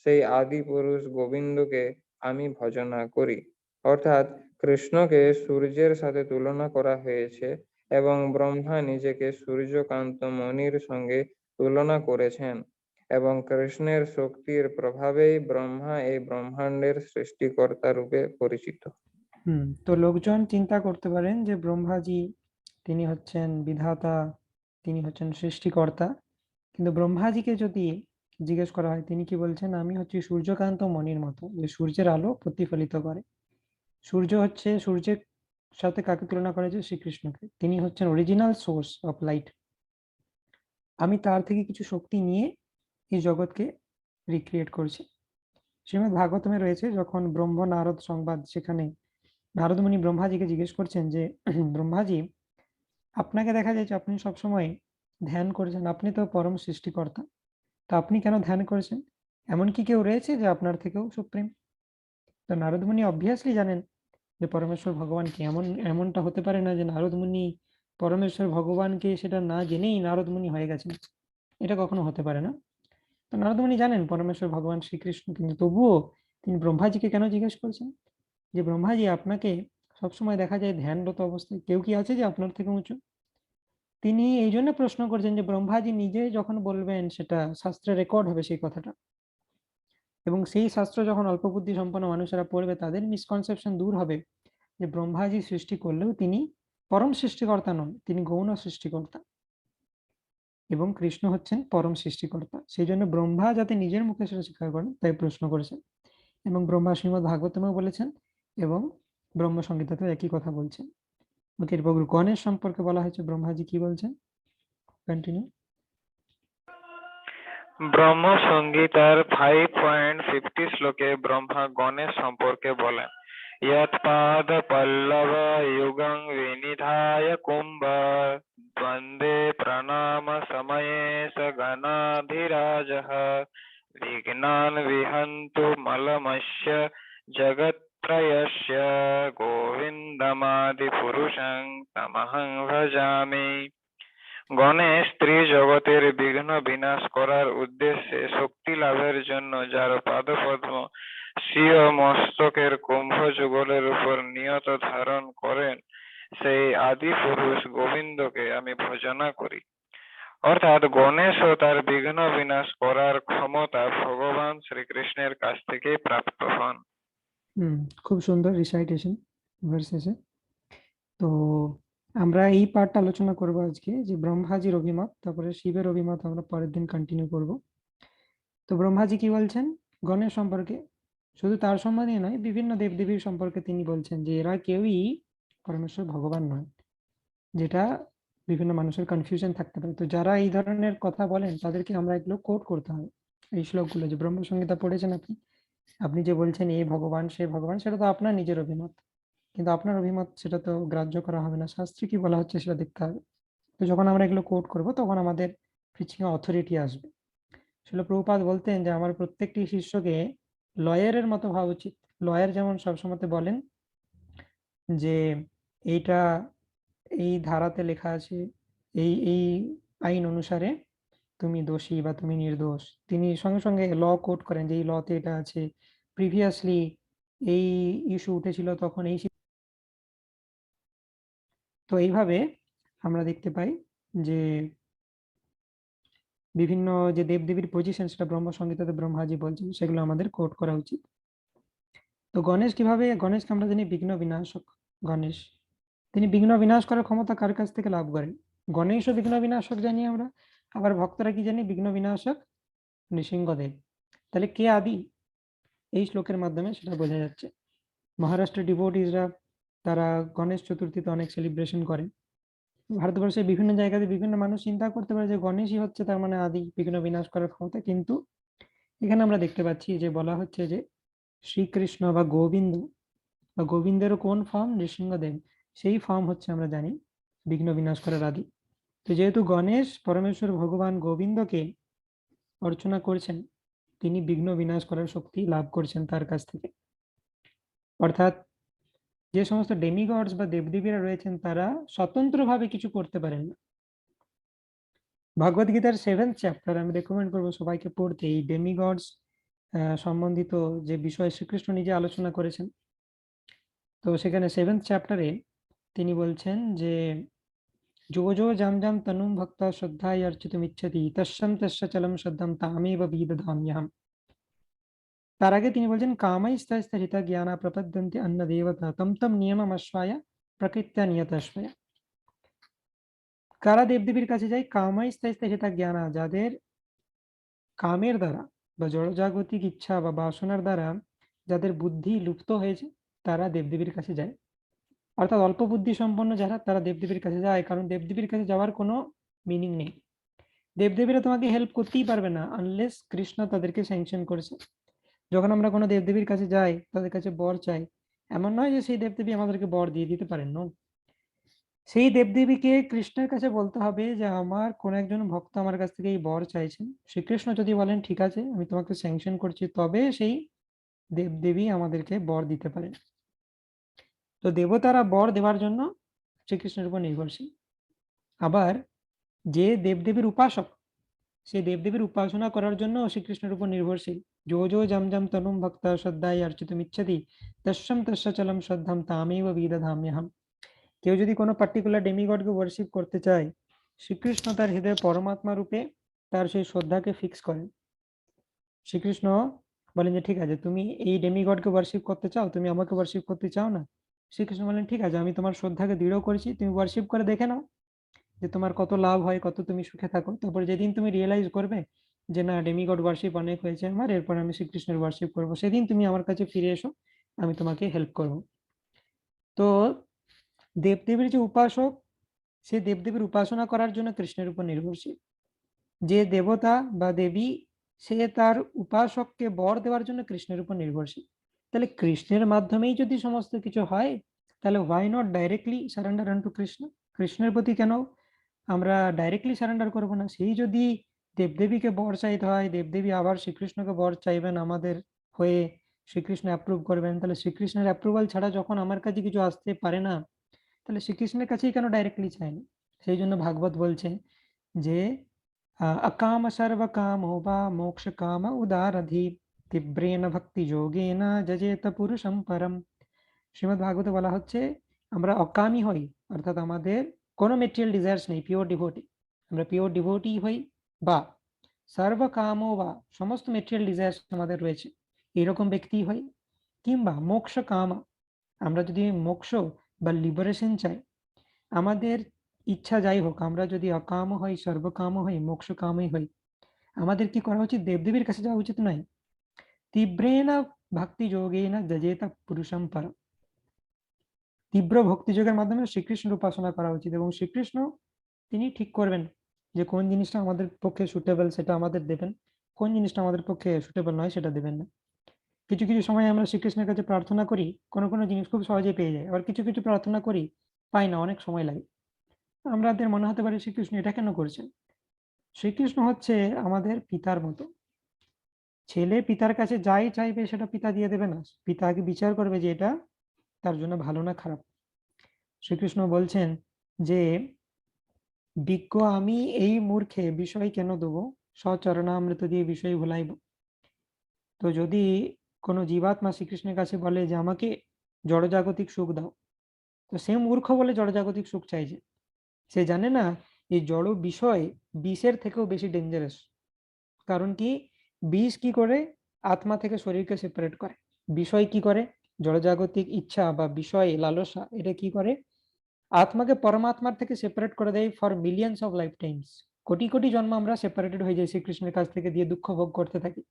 সেই আদি পুরুষ গোবিন্দকে আমি ভজনা করি। অর্থাৎ কৃষ্ণকে সূর্যের সাথে তুলনা করা হয়েছে এবং ব্রহ্মা নিজেকে সূর্যকান্ত মণির সঙ্গে তুলনা করেছেন, এবং কৃষ্ণের শক্তির প্রভাবেই ব্রহ্মা এই ব্রহ্মাণ্ডের সৃষ্টিকর্তা রূপে পরিচিত। তো লোকজন চিন্তা করতে পারেন যে ব্রহ্মাজি তিনি হচ্ছেন বিধাতা, তিনি হচ্ছেন সৃষ্টিকর্তা। কিন্তু ব্রহ্মাজিকে যদি জিজ্ঞেস করা হয়, তিনি কি বলছেন, আমি হচ্ছি সূর্যকান্ত মণির মতো, যে সূর্যের আলো প্রতিফলিত করে। সূর্য হচ্ছে, সূর্যের সাথে কাকে তুলনা করা যায়, শ্রীকৃষ্ণকে। তিনি হচ্ছেন অরিজিনাল সোর্স অফ লাইট। আমি তার থেকে কিছু শক্তি নিয়ে এই জগৎকে রিক্রিয়েট করছি। শ্রীমদ্ ভাগবতমে রয়েছে, যখন ব্রহ্ম নারদ সংবাদ, সেখানে নারদ মুনি ব্রহ্মাজিকে জিজ্ঞেস করছেন যে ব্রহ্মাজি, আপনাকে দেখা যায় যে আপনি সবসময় ধ্যান করেছেন, আপনি তো পরম সৃষ্টিকর্তা, তো আপনি কেন ধ্যান করেছেন? এমন কি কেউ রয়েছে যে আপনার থেকেও সুপ্রিম? তো নারদ মুনি অবভিয়াসলি জানেন যে পরমেশ্বর ভগবানকে, এমনটা হতে পারে না যে নারদ মুনি পরমেশ্বর ভগবানকে সেটা না জেনেই নারদ মুনি হয়ে গেছেন, এটা কখনো হতে পারে না। তো নারদ মুনি জানেন পরমেশ্বর ভগবান শ্রীকৃষ্ণ, কিন্তু তবুও তিনি ব্রহ্মাজিকে কেন জিজ্ঞেস করছেন যে ব্রহ্মাজি, আপনাকে সবসময় দেখা যায় ধ্যানরত অবস্থায়, কেউ কি আছে যে আপনার থেকে উঁচু? তিনি এই জন্য প্রশ্ন করছেন যে ব্রহ্মাজি নিজে যখন বলবেন সেটা শাস্ত্রে রেকর্ড হবে সেই কথাটা, এবং সেই শাস্ত্র যখন অল্প বুদ্ধি সম্পন্ন মানুষেরা পড়বে তাদের মিসকনসেপশন দূর হবে যে ব্রহ্মাজি সৃষ্টি করলেও তিনি পরম সৃষ্টিকর্তা নন, তিনি গৌণ সৃষ্টিকর্তা, এবং কৃষ্ণ হচ্ছেন পরম সৃষ্টিকর্তা। সেই জন্য ব্রহ্মা যাতে নিজের মুখে সেটা স্বীকার করেন তাই প্রশ্ন করেছেন। এবং ব্রহ্মা শ্রীমদ্ ভাগবতমেও বলেছেন এবং ব্রহ্ম সংগীতাতেও একই কথা বলছেন। এরপর গণেশ সম্পর্কে বলা হয়েছে, ব্রহ্মাজি কি বলছেন, কন্টিনিউ। ব্রহ্ম সংগীতার 5.50 শ্লোকে ব্রহ্মা গণেশ সম্পর্কে বলেন, यत्पाद पल्लव युगं विनिधाय कुंभ वंदे प्रणाम समये स गणाधिराजः विघ्नान् विहन्तु मलमस्य जगत्त्रयस्य गोविन्दमादिपुरुषं तमहं भजामि। গণেশ ত্রিজগতের বিঘ্ন বিনাশ করার উদ্দেশ্যে শক্তি লাভের জন্য যার পাদপদ্ম স্বীয় মস্তকের কুম্ভ যুগলের উপর নিয়ত ধারণ করেন, সেই আদি পুরুষ গোবিন্দকে আমি ভজনা করি। অর্থাৎ গণেশ ও তার বিঘ্ন বিনাশ করার ক্ষমতা ভগবান শ্রীকৃষ্ণের কাছ থেকেই প্রাপ্ত হন। খুব সুন্দর রিসাইটেশন ভার্সেসে। তো আমরা এই পার্টটা আলোচনা করব আজকে, যে ব্রহ্মাজির অভিমত, তারপরে শিবের অভিমত আমরা পরের দিন কন্টিনিউ করব। তো ব্রহ্মাজি কি বলছেন গণেশ সম্পর্কে? শুধু তার সম্বন্ধে নয়, বিভিন্ন দেবদেবীর সম্পর্কে তিনি বলছেন যে এরা কেউই পরমেশ্বর ভগবান নয়, যেটা বিভিন্ন মানুষের কনফিউশন থাকতে পারে। তো যারা এই ধরনের কথা বলেন তাদেরকে আমরা এগুলো কোট করতে হবে। এই শ্লোকগুলো যে ব্রহ্মসংহিতা পড়েছেন আপনি, আপনি যে বলছেন এই ভগবান সে ভগবান, সেটা তো আপনার নিজের অভিমত, কিন্তু আপনার অভিমত সেটা তো গ্রাহ্য করা হবে না, শাস্ত্রে কি বলা হচ্ছে সেটা দেখতে হবে। তো যখন আমরা এগুলো কোট করব তখন আমাদের প্রিচিং অথরিটি আসবে। শিল প্রভুপাদ বলতেন যে আমার প্রত্যেকটি শিষ্যকে লয়ারের মতো ভাবা উচিত। লয়ার যেমন সবসময় বলেন যে এইটা এই ধারাতে লেখা আছে, এই এই আইন অনুসারে তুমি দোষী বা তুমি নির্দোষ, তিনি সঙ্গে সঙ্গে ল কোট করেন যে এই লতে এটা আছে, প্রিভিয়াসলি এই ইস্যু উঠেছিল তখন এই। তো এইভাবে আমরা দেখতে পাই যে বিভিন্ন যে দেবদেবীর পজিশন সেটা ব্রহ্মসংহিতাতে ব্রহ্মাজি বলছেন, সেগুলো আমাদের কোট করা উচিত। তো গণেশ কিভাবে, গণেশকে আমরা জানি বিঘ্ন বিনাশক। গণেশ তিনি বিঘ্ন বিনাশ করার ক্ষমতা কার কাছ থেকে লাভ করেন? গণেশও বিঘ্ন বিনাশক জানি আমরা, আবার ভক্তরা কি জানি? বিঘ্ন বিনাশক নৃসিংহদেব। তাহলে কে আদি? এই শ্লোকের মাধ্যমে সেটা বোঝা যাচ্ছে। মহারাষ্ট্রের ডিভোটিসরা তারা গণেশ চতুর্থীতে অনেক সেলিব্রেশন করে। ভারতবর্ষের বিভিন্ন জায়গাতে বিভিন্ন মানুষ চিন্তা করতে পারে যে গণেশই হচ্ছে তার মানে আদি, বিঘ্ন বিনাশ করার ক্ষমতা, কিন্তু এখানে আমরা দেখতে পাচ্ছি যে বলা হচ্ছে যে শ্রীকৃষ্ণ বা গোবিন্দ বা গোবিন্দেরও কোন ফর্ম? নৃসিংহদেব, সেই ফর্ম হচ্ছে আমরা জানি বিঘ্ন বিনাশ করার আদি। তো যেহেতু গণেশ পরমেশ্বর ভগবান গোবিন্দকে অর্চনা করছেন, তিনি বিঘ্ন বিনাশ করার শক্তি লাভ করছেন তার কাছ থেকে। অর্থাৎ যে সমস্ত ডেমিগডস বা দেবদেবীরা রয়েছেন তারা স্বতন্ত্রভাবে কিছু করতে পারেন না। ভগবদ গীতার 7th চ্যাপ্টার আমি রেকমেন্ড করবো সবাইকে পড়তে। এই ডেমিগডস সম্বন্ধিত যে বিষয় শ্রীকৃষ্ণ নিজে আলোচনা করেছেন, তো সেখানে 7th চ্যাপ্টারে তিনি বলছেন যে जो जो जाम जाम तनुम भक्ता श्रद्धा अर्चितुमिच्छति तस्यं तस्य चलम श्रद्धम तामेव विदधाम्यहम्। তার আগে তিনি বলছেন কামাইস্তস্থিত জ্ঞানা প্রপদ্যন্তে অন্ন দেবতা তম তম নিয়মমশ্বায় প্রকৃত্য নিয়তশ্বায়। কারা দেবদেবীর কাছে যায়? কামাইস্তস্থিত জ্ঞানা, যাদের কামের দ্বারা বা জড়জাগতিক ইচ্ছা বা বাসনার দ্বারা যাদের বুদ্ধি লুপ্ত হয়েছে, তারা দেবদেবীর কাছে যায়। অর্থাৎ অল্প বুদ্ধি সম্পন্ন যারা, তারা দেবদেবীর কাছে যায়, কারণ দেবদেবীর কাছে যাওয়ার কোনো মিনিং নেই। দেবদেবীরা তোমাকে হেল্প করতেই পারবে না আনলেস কৃষ্ণ তাদেরকে স্যাংশন করেছে। যখন আমরা কোনো দেবদেবীর কাছে যাই, তাদের কাছে বর চাই, এমন নয় যে সেই দেবদেবী আমাদেরকে বর দিয়ে দিতে পারেন। না, সেই দেবদেবীকে কৃষ্ণের কাছে বলতে হবে যে আমার কোন একজন ভক্ত আমার কাছ থেকে এই বর চাইছেন, শ্রীকৃষ্ণ যদি বলেন ঠিক আছে আমি তোমাকে স্যাংশন করছি, তবে সেই দেবদেবী আমাদেরকে বর দিতে পারেন। তো দেবতারা বর দেওয়ার জন্য শ্রীকৃষ্ণের উপর নির্ভরশীল। আবার যে দেবদেবীর উপাসক, সেই দেবদেবীর উপাসনা করার জন্য শ্রীকৃষ্ণের উপর নির্ভরশীল। যো যো জম জম তনুম ভক্ত শ্রদ্ধায় অর্চিতুমিচ্ছতি তস্যম তস্য চলম শ্রদ্ধাম তামেব বিদধাম্যহম। কেউ যদি কোনো পার্টিকুলার ডেমিগডকে ওয়ার্শিপ করতে চায়, শ্রীকৃষ্ণ তার হৃদয়ে পরমাত্মা রূপে তার সেই শ্রদ্ধাকে ফিক্স করেন। শ্রীকৃষ্ণ বলেন যে ঠিক আছে তুমি এই ডেমিগডকে ওয়ার্শিপ করতে চাও, তুমি আমাকে ওয়ার্শিপ করতে চাও না? শ্রীকৃষ্ণ বলেন ঠিক আছে আমি তোমার শ্রদ্ধাকে দৃঢ় করেছি, তুমি ওয়ার্শিপ করে দেখে নাও যে তোমার কত লাভ হয়, কত তুমি সুখে থাকো। তারপর যেদিন তুমি রিয়েলাইজ করবে যে না ডেমিগড ওয়ার্শিপ অনেক হয়েছে আমার, এরপর আমি শ্রীকৃষ্ণের ওয়ার্শিপ করবো, সেদিন তুমি আমার কাছে ফিরে এসো, আমি তোমাকে হেল্প করব। তো দেবদেবীর যে উপাসক, সে দেবদেবীর উপাসনা করার জন্য কৃষ্ণের উপর নির্ভরশীল। যে দেবতা বা দেবী, সে তার উপাসককে বর দেওয়ার জন্য কৃষ্ণের উপর নির্ভরশীল। তাহলে কৃষ্ণের মাধ্যমেই যদি সমস্ত কিছু হয়, তাহলে why not directly surrender unto Krishna? কৃষ্ণের প্রতি কেন আমরা ডাইরেক্টলি সারেন্ডার করবো না? সেই যদি দেবদেবীকে বর চাইতে হয়, দেবদেবী আবার শ্রীকৃষ্ণকে বর চাইবেন আমাদের হয়ে, শ্রীকৃষ্ণ অ্যাপ্রুভ করবেন, তাহলে শ্রীকৃষ্ণের অ্যাপ্রুভাল ছাড়া যখন আমার কাছে কিছু আসতে পারে না, তাহলে শ্রীকৃষ্ণের কাছেই কেন ডাইরেক্টলি চাইনি? সেই জন্য ভাগবত বলছেন যে अकाम सर्व कामो वा मोक्ष काम उदारधि तीव्रेण भक्ति যোগেন যজেত পুরুষম পরম। শ্রীমদ্ ভাগবতে বলা হচ্ছে আমরা অকামী হই, অর্থাৎ আমাদের কোনো মেটেরিয়াল ডিজায়ার্স নেই, পিওর ডিভোটি, আমরা পিওর ডিভোটি হই, বা সর্ব কাম বা সমস্ত মেটেরিয়াল ডিজায়ার্স আমাদের রয়েছে এরকম ব্যক্তি হই, কিংবা মোক্ষ কাম, আমরা যদি মোক্ষ বা লিবারেশন চাই, আমাদের ইচ্ছা যাই হোক, আমরা যদি অকাম হই, সর্বকাম হই, মোক্ষ কামই হই, আমাদের কি করা উচিত? দেবদেবীর কাছে যাওয়া উচিত নয়? তীব্রেণ ভক্তি যোগেন যজেত পুরুষম পরম। তীব্র ভক্তিযোগের মাধ্যমে শ্রীকৃষ্ণের উপাসনা করা উচিত, এবং শ্রীকৃষ্ণ তিনি ঠিক করবেন যে কোন জিনিসটা আমাদের পক্ষে সুটেবল, সেটা আমাদের দেবেন। কোন জিনিসটা আমাদের পক্ষে সুটেবল নয় সেটা দেবেন না। কিছু কিছু সময় আমরা শ্রীকৃষ্ণের কাছে প্রার্থনা করি, কোনো কোনো জিনিস খুব সহজে পেয়ে যাই, আবার কিছু কিছু প্রার্থনা করি পাই না, অনেক সময় লাগে। আমাদের মনে হতে পারে শ্রীকৃষ্ণ এটা কেন করছেন। শ্রীকৃষ্ণ হচ্ছে আমাদের পিতার মতো। ছেলে পিতার কাছে যাই চাইবে সেটা পিতা দিয়ে দেবে না, পিতা আগে বিচার করবে যে এটা তার জন্য ভালো না খারাপ। শ্রীকৃষ্ণ বলছেন যে বিজ্ঞ আমি এই মূর্খে বিষয় কেন দেবো, সচরণামৃত দিয়ে বিষয় ভুলাইব। তো যদি কোনো জীবাত্মা শ্রীকৃষ্ণের কাছে বলে যে আমাকে জড়জাগতিক সুখ দাও, তো সে মূর্খ বলে জড়জাগতিক সুখ চাইছে। সে জানে না এই জড় বিষয় বিষের থেকেও বেশি ডেঞ্জারাস। কারণ কি, বিষ কি করে আত্মা থেকে শরীরকে সেপারেট করে, বিষয় কি করে, জড়জাগতিক ইচ্ছা বা বিষয় লালসা এটা কি করে আত্মাকে পরমাত্মার থেকে সেপারেট করে দেয় for millions of life Times. Crore crore জন্ম আমরা সেপারেটেড হয়ে যাই শ্রীকৃষ্ণের কাছ থেকে, দিয়ে দুঃখ ভোগ করতে থাকি।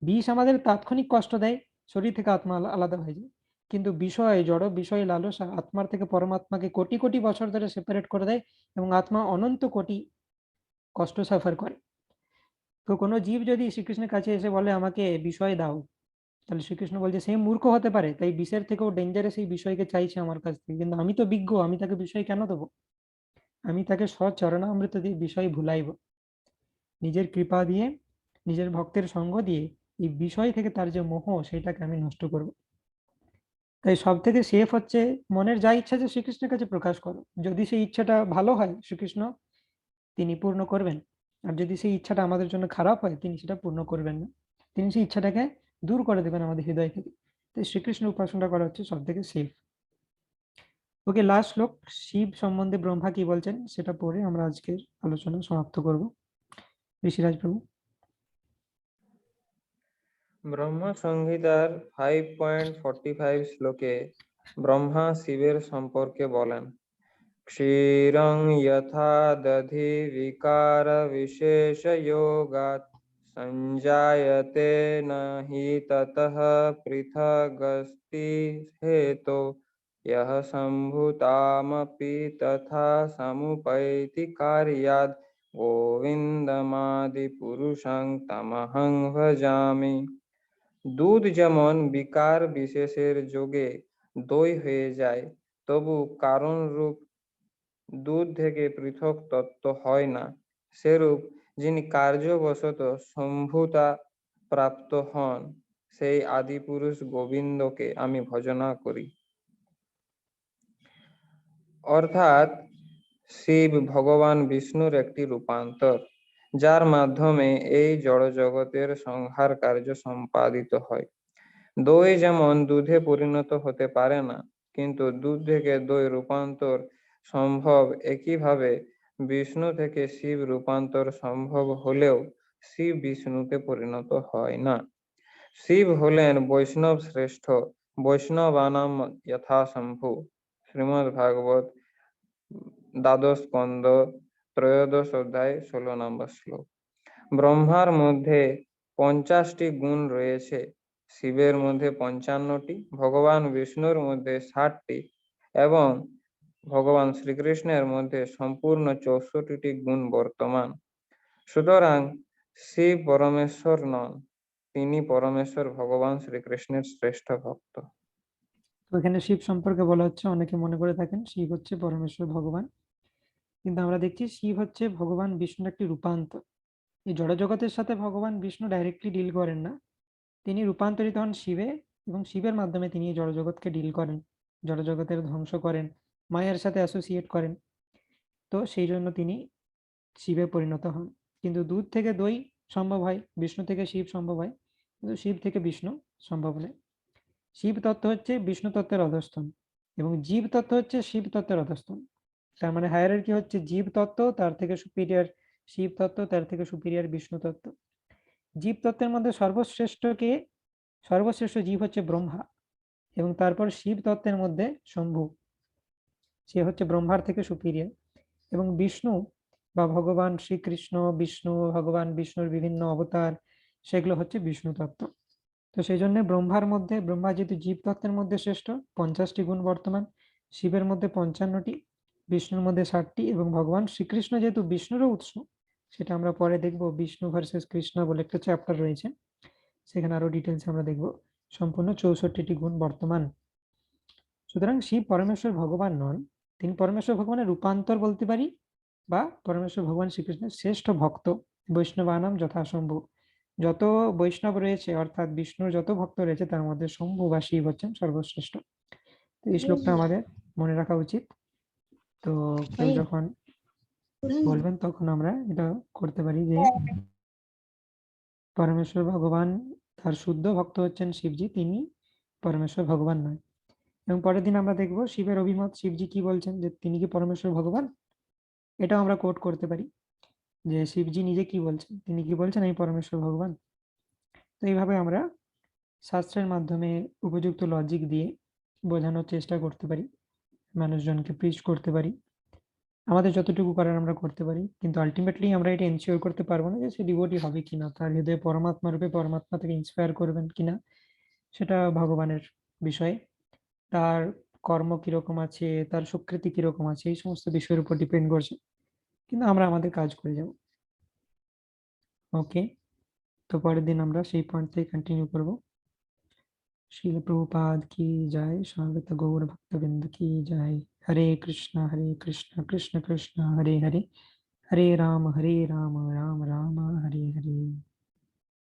বিষ আমাদের তাৎক্ষণিক কষ্ট দেয়, শরীর থেকে আত্মা আলাদা হয়ে যায়, কিন্তু বিষয় জড় বিষয় লালসা আত্মার থেকে পরমাত্মাকে কোটি কোটি বছর ধরে সেপারেট করে দেয়, এবং আত্মা অনন্ত কোটি কষ্ট সাফার করে। তো কোনো জীব যদি শ্রীকৃষ্ণের কাছে এসে বলে আমাকে বিষয় দাও, তাহলে শ্রীকৃষ্ণ বলছে সে মূর্খ হতে পারে, তাই বিষের থেকেও ডেঞ্জারাস এই বিষয়কে চাইছে আমার কাছ থেকে, কিন্তু আমি তো বিজ্ঞ, আমি তাকে বিষয় কেন দেবো, আমি তাকে সচরণামৃত দিয়ে বিষয় ভুলাইব। নিজের কৃপা দিয়ে, নিজের ভক্তের সঙ্গ দিয়ে এই বিষয় থেকে তার যে মোহ সেটাকে আমি নষ্ট করব। তাই সব থেকে সেফ হচ্ছে মনের যা ইচ্ছা যে শ্রীকৃষ্ণের কাছে প্রকাশ করো। যদি সেই ইচ্ছাটা ভালো হয় শ্রীকৃষ্ণ তিনি পূর্ণ করবেন, আর যদি সেই ইচ্ছাটা আমাদের জন্য খারাপ হয় তিনি সেটা পূর্ণ করবেন না, তিনি সেই ইচ্ছাটাকে দূর করে দেবেন আমাদের হৃদয় থেকে। তাই শ্রীকৃষ্ণের উপাসনা করা হচ্ছে সব থেকে সেফ। ওকে, লাস্ট শ্লোক, শিব সম্বন্ধে ব্রহ্মা কি বলছেন সেটা পড়ে আমরা আজকের আলোচনা সমাপ্ত করব। ঋষিরাজ প্রভু। ব্রহ্ম সংহিতার 5.45 শ্লোকে ব্রহ্মা শিবের সম্পর্কে বলেন, ক্ষীরং যথা দধি বিকার বিশেষ যোগাৎ সঞ্জায়তে নাহি ততঃ পৃথগস্তি হেতো यः सम्भूतामपि तथा समुपैति कार्याद् গোবিন্দমাদিপুরুষং তমহং ভজামি। দুধ যেমন বিকার বিশেষের যোগে দই হয়ে যায়, তবু কারণ রূপ দুধ থেকে পৃথক তত্ত্ব হয় না, সেরূপ যিনি কার্যবশত সম্ভূতা প্রাপ্ত হন, সেই আদিপুরুষ গোবিন্দকে আমি ভজনা করি। অর্থাৎ শিব ভগবান বিষ্ণুর একটি রূপান্তর, যার মাধ্যমে এই জড়জগতের সংহার কার্য সম্পাদিত হয়। দই যেমন দুধে পরিণত হতে পারে না, কিন্তু দুধ থেকে দই রূপান্তর সম্ভব, একইভাবে বিষ্ণু থেকে শিব রূপান্তর সম্ভব হলেও শিব বিষ্ণুতে পরিণত হয় না। শিব হলেন বৈষ্ণব শ্রেষ্ঠ, বৈষ্ণবানাম যথাশম্ভু। শ্রীমদ্ ভাগবত দ্বাদশ স্কন্ধ 13 অধ্যায় 16 নম্বর শ্লোক। ব্রহ্মার মধ্যে 50টি গুণ রয়েছে, শিবের মধ্যে 55টি, ভগবান বিষ্ণুর মধ্যে 60টি এবং ভগবান শ্রীকৃষ্ণের মধ্যে সম্পূর্ণ 64টি গুণ বর্তমান। সুতরাং শিব পরমেশ্বর নন, তিনি পরমেশ্বর ভগবান শ্রীকৃষ্ণের শ্রেষ্ঠ ভক্ত। তো এখানে শিব সম্পর্কে বলা হচ্ছে, অনেকে মনে করে থাকেন শিব হচ্ছে পরমেশ্বর ভগবান, কিন্তু আমরা দেখছি শিব হচ্ছে ভগবান বিষ্ণুর একটি রূপান্তর। এই জড়জগতের সাথে ভগবান বিষ্ণু ডাইরেক্টলি ডিল করেন না, তিনি রূপান্তরিত হন শিবে, এবং শিবের মাধ্যমে তিনি এই জড়জগৎকে ডিল করেন, জড়জগতের ধ্বংস করেন, মায়ের সাথে অ্যাসোসিয়েট করেন। তো সেই জন্য তিনি শিবে পরিণত হন। কিন্তু দুধ থেকে দই সম্ভব হয়, বিষ্ণু থেকে শিব সম্ভব হয়, কিন্তু শিব থেকে বিষ্ণু সম্ভব নয়। শিব তত্ত্ব হচ্ছে বিষ্ণু তত্ত্বের অধস্তন, এবং জীব তত্ত্ব হচ্ছে শিব তত্ত্বের অধস্তন। তার মানে হায়ারার্কি হচ্ছে জীব তত্ত্ব, তার থেকে সুপিরিয়র শিব তত্ত্ব, তার থেকে সুপিরিয়র বিষ্ণু তত্ত্ব। জীব তত্ত্বের মধ্যে সর্বশ্রেষ্ঠ জীব হচ্ছে ব্রহ্মা, এবং তারপর শিব তত্ত্বের মধ্যে শম্ভু, সে হচ্ছে ব্রহ্মার থেকে সুপিরিয়র। এবং বিষ্ণু বা ভগবান শ্রীকৃষ্ণ, বিষ্ণু ভগবান বিষ্ণুর বিভিন্ন অবতার, সেগুলো হচ্ছে বিষ্ণু তত্ত্ব। তো সেই জন্য ব্রহ্মা যেহেতু জীব তত্ত্বের মধ্যে শ্রেষ্ঠ, 50টি গুণ বর্তমান, শিবের মধ্যে 55টি, বিষ্ণুর মধ্যে 60টি, এবং ভগবান শ্রীকৃষ্ণ যেহেতু বিষ্ণুরও উৎস, সেটা আমরা পরে দেখব। বিষ্ণু ভার্সেস কৃষ্ণ বলে একটা চ্যাপ্টার রয়েছে, সেখানে আরো ডিটেলস আমরা দেখব। সম্পূর্ণ 64টি গুণ বর্তমান। সুতরাং শিব পরমেশ্বর ভগবান নন, তিনি পরমেশ্বর ভগবানের রূপান্তর বলতে পারি, বা পরমেশ্বর ভগবান শ্রীকৃষ্ণের শ্রেষ্ঠ ভক্ত, বৈষ্ণবানাম যথাসম্ভব। যত বৈষ্ণব রয়েছে অর্থাৎ বিষ্ণুর যত ভক্ত রয়েছে তার মধ্যে শম্ভু বা শিব হচ্ছেন সর্বশ্রেষ্ঠ। তো এই শ্লোকটা আমাদের মনে রাখা উচিত। তো কেউ যখন বলবেন তখন আমরা এটা করতে পারি যে পরমেশ্বর ভগবান, তার শুদ্ধ ভক্ত হচ্ছেন শিবজি, তিনি পরমেশ্বর ভগবান নয়। এবং পরের দিন আমরা দেখব শিবের অভিমত, শিবজি কি বলছেন, যে তিনি কি পরমেশ্বর ভগবান, এটাও আমরা কোট করতে পারি যে শিবজি নিজে কি বলছেন, তিনি কি বলছেন এই পরমেশ্বর ভগবান। তো এইভাবে আমরা শাস্ত্রের মাধ্যমে উপযুক্ত লজিক দিয়ে বোঝানোর চেষ্টা করতে পারি, মানুষজনকে প্রিচ করতে পারি, আমাদের যতটুকু করার আমরা করতে পারি। কিন্তু আলটিমেটলি আমরা এটা এনশিওর করতে পারবো না যে সে ডিভোটি হবে কিনা, তার হৃদয়ে পরমাত্মা রূপে পরমাত্মা থেকে ইন্সপায়ার করবেন কিনা, সেটা ভগবানের বিষয়। তার কর্ম কিরকম আছে, তার সুকৃতি কিরকম আছে, এই সমস্ত বিষয়ের উপর ডিপেন্ড করছে। কিন্তু আমরা আমাদের কাজ করে যাব। ওকে, তো পরের দিন আমরা সেই পয়েন্ট থেকে কন্টিনিউ করব। श्रील प्रभुपाद की जय, स्वागत गौर भक्तवृंद की जय। हरे कृष्ण कृष्ण कृष्ण हरे हरे, हरे राम राम राम हरे हरे।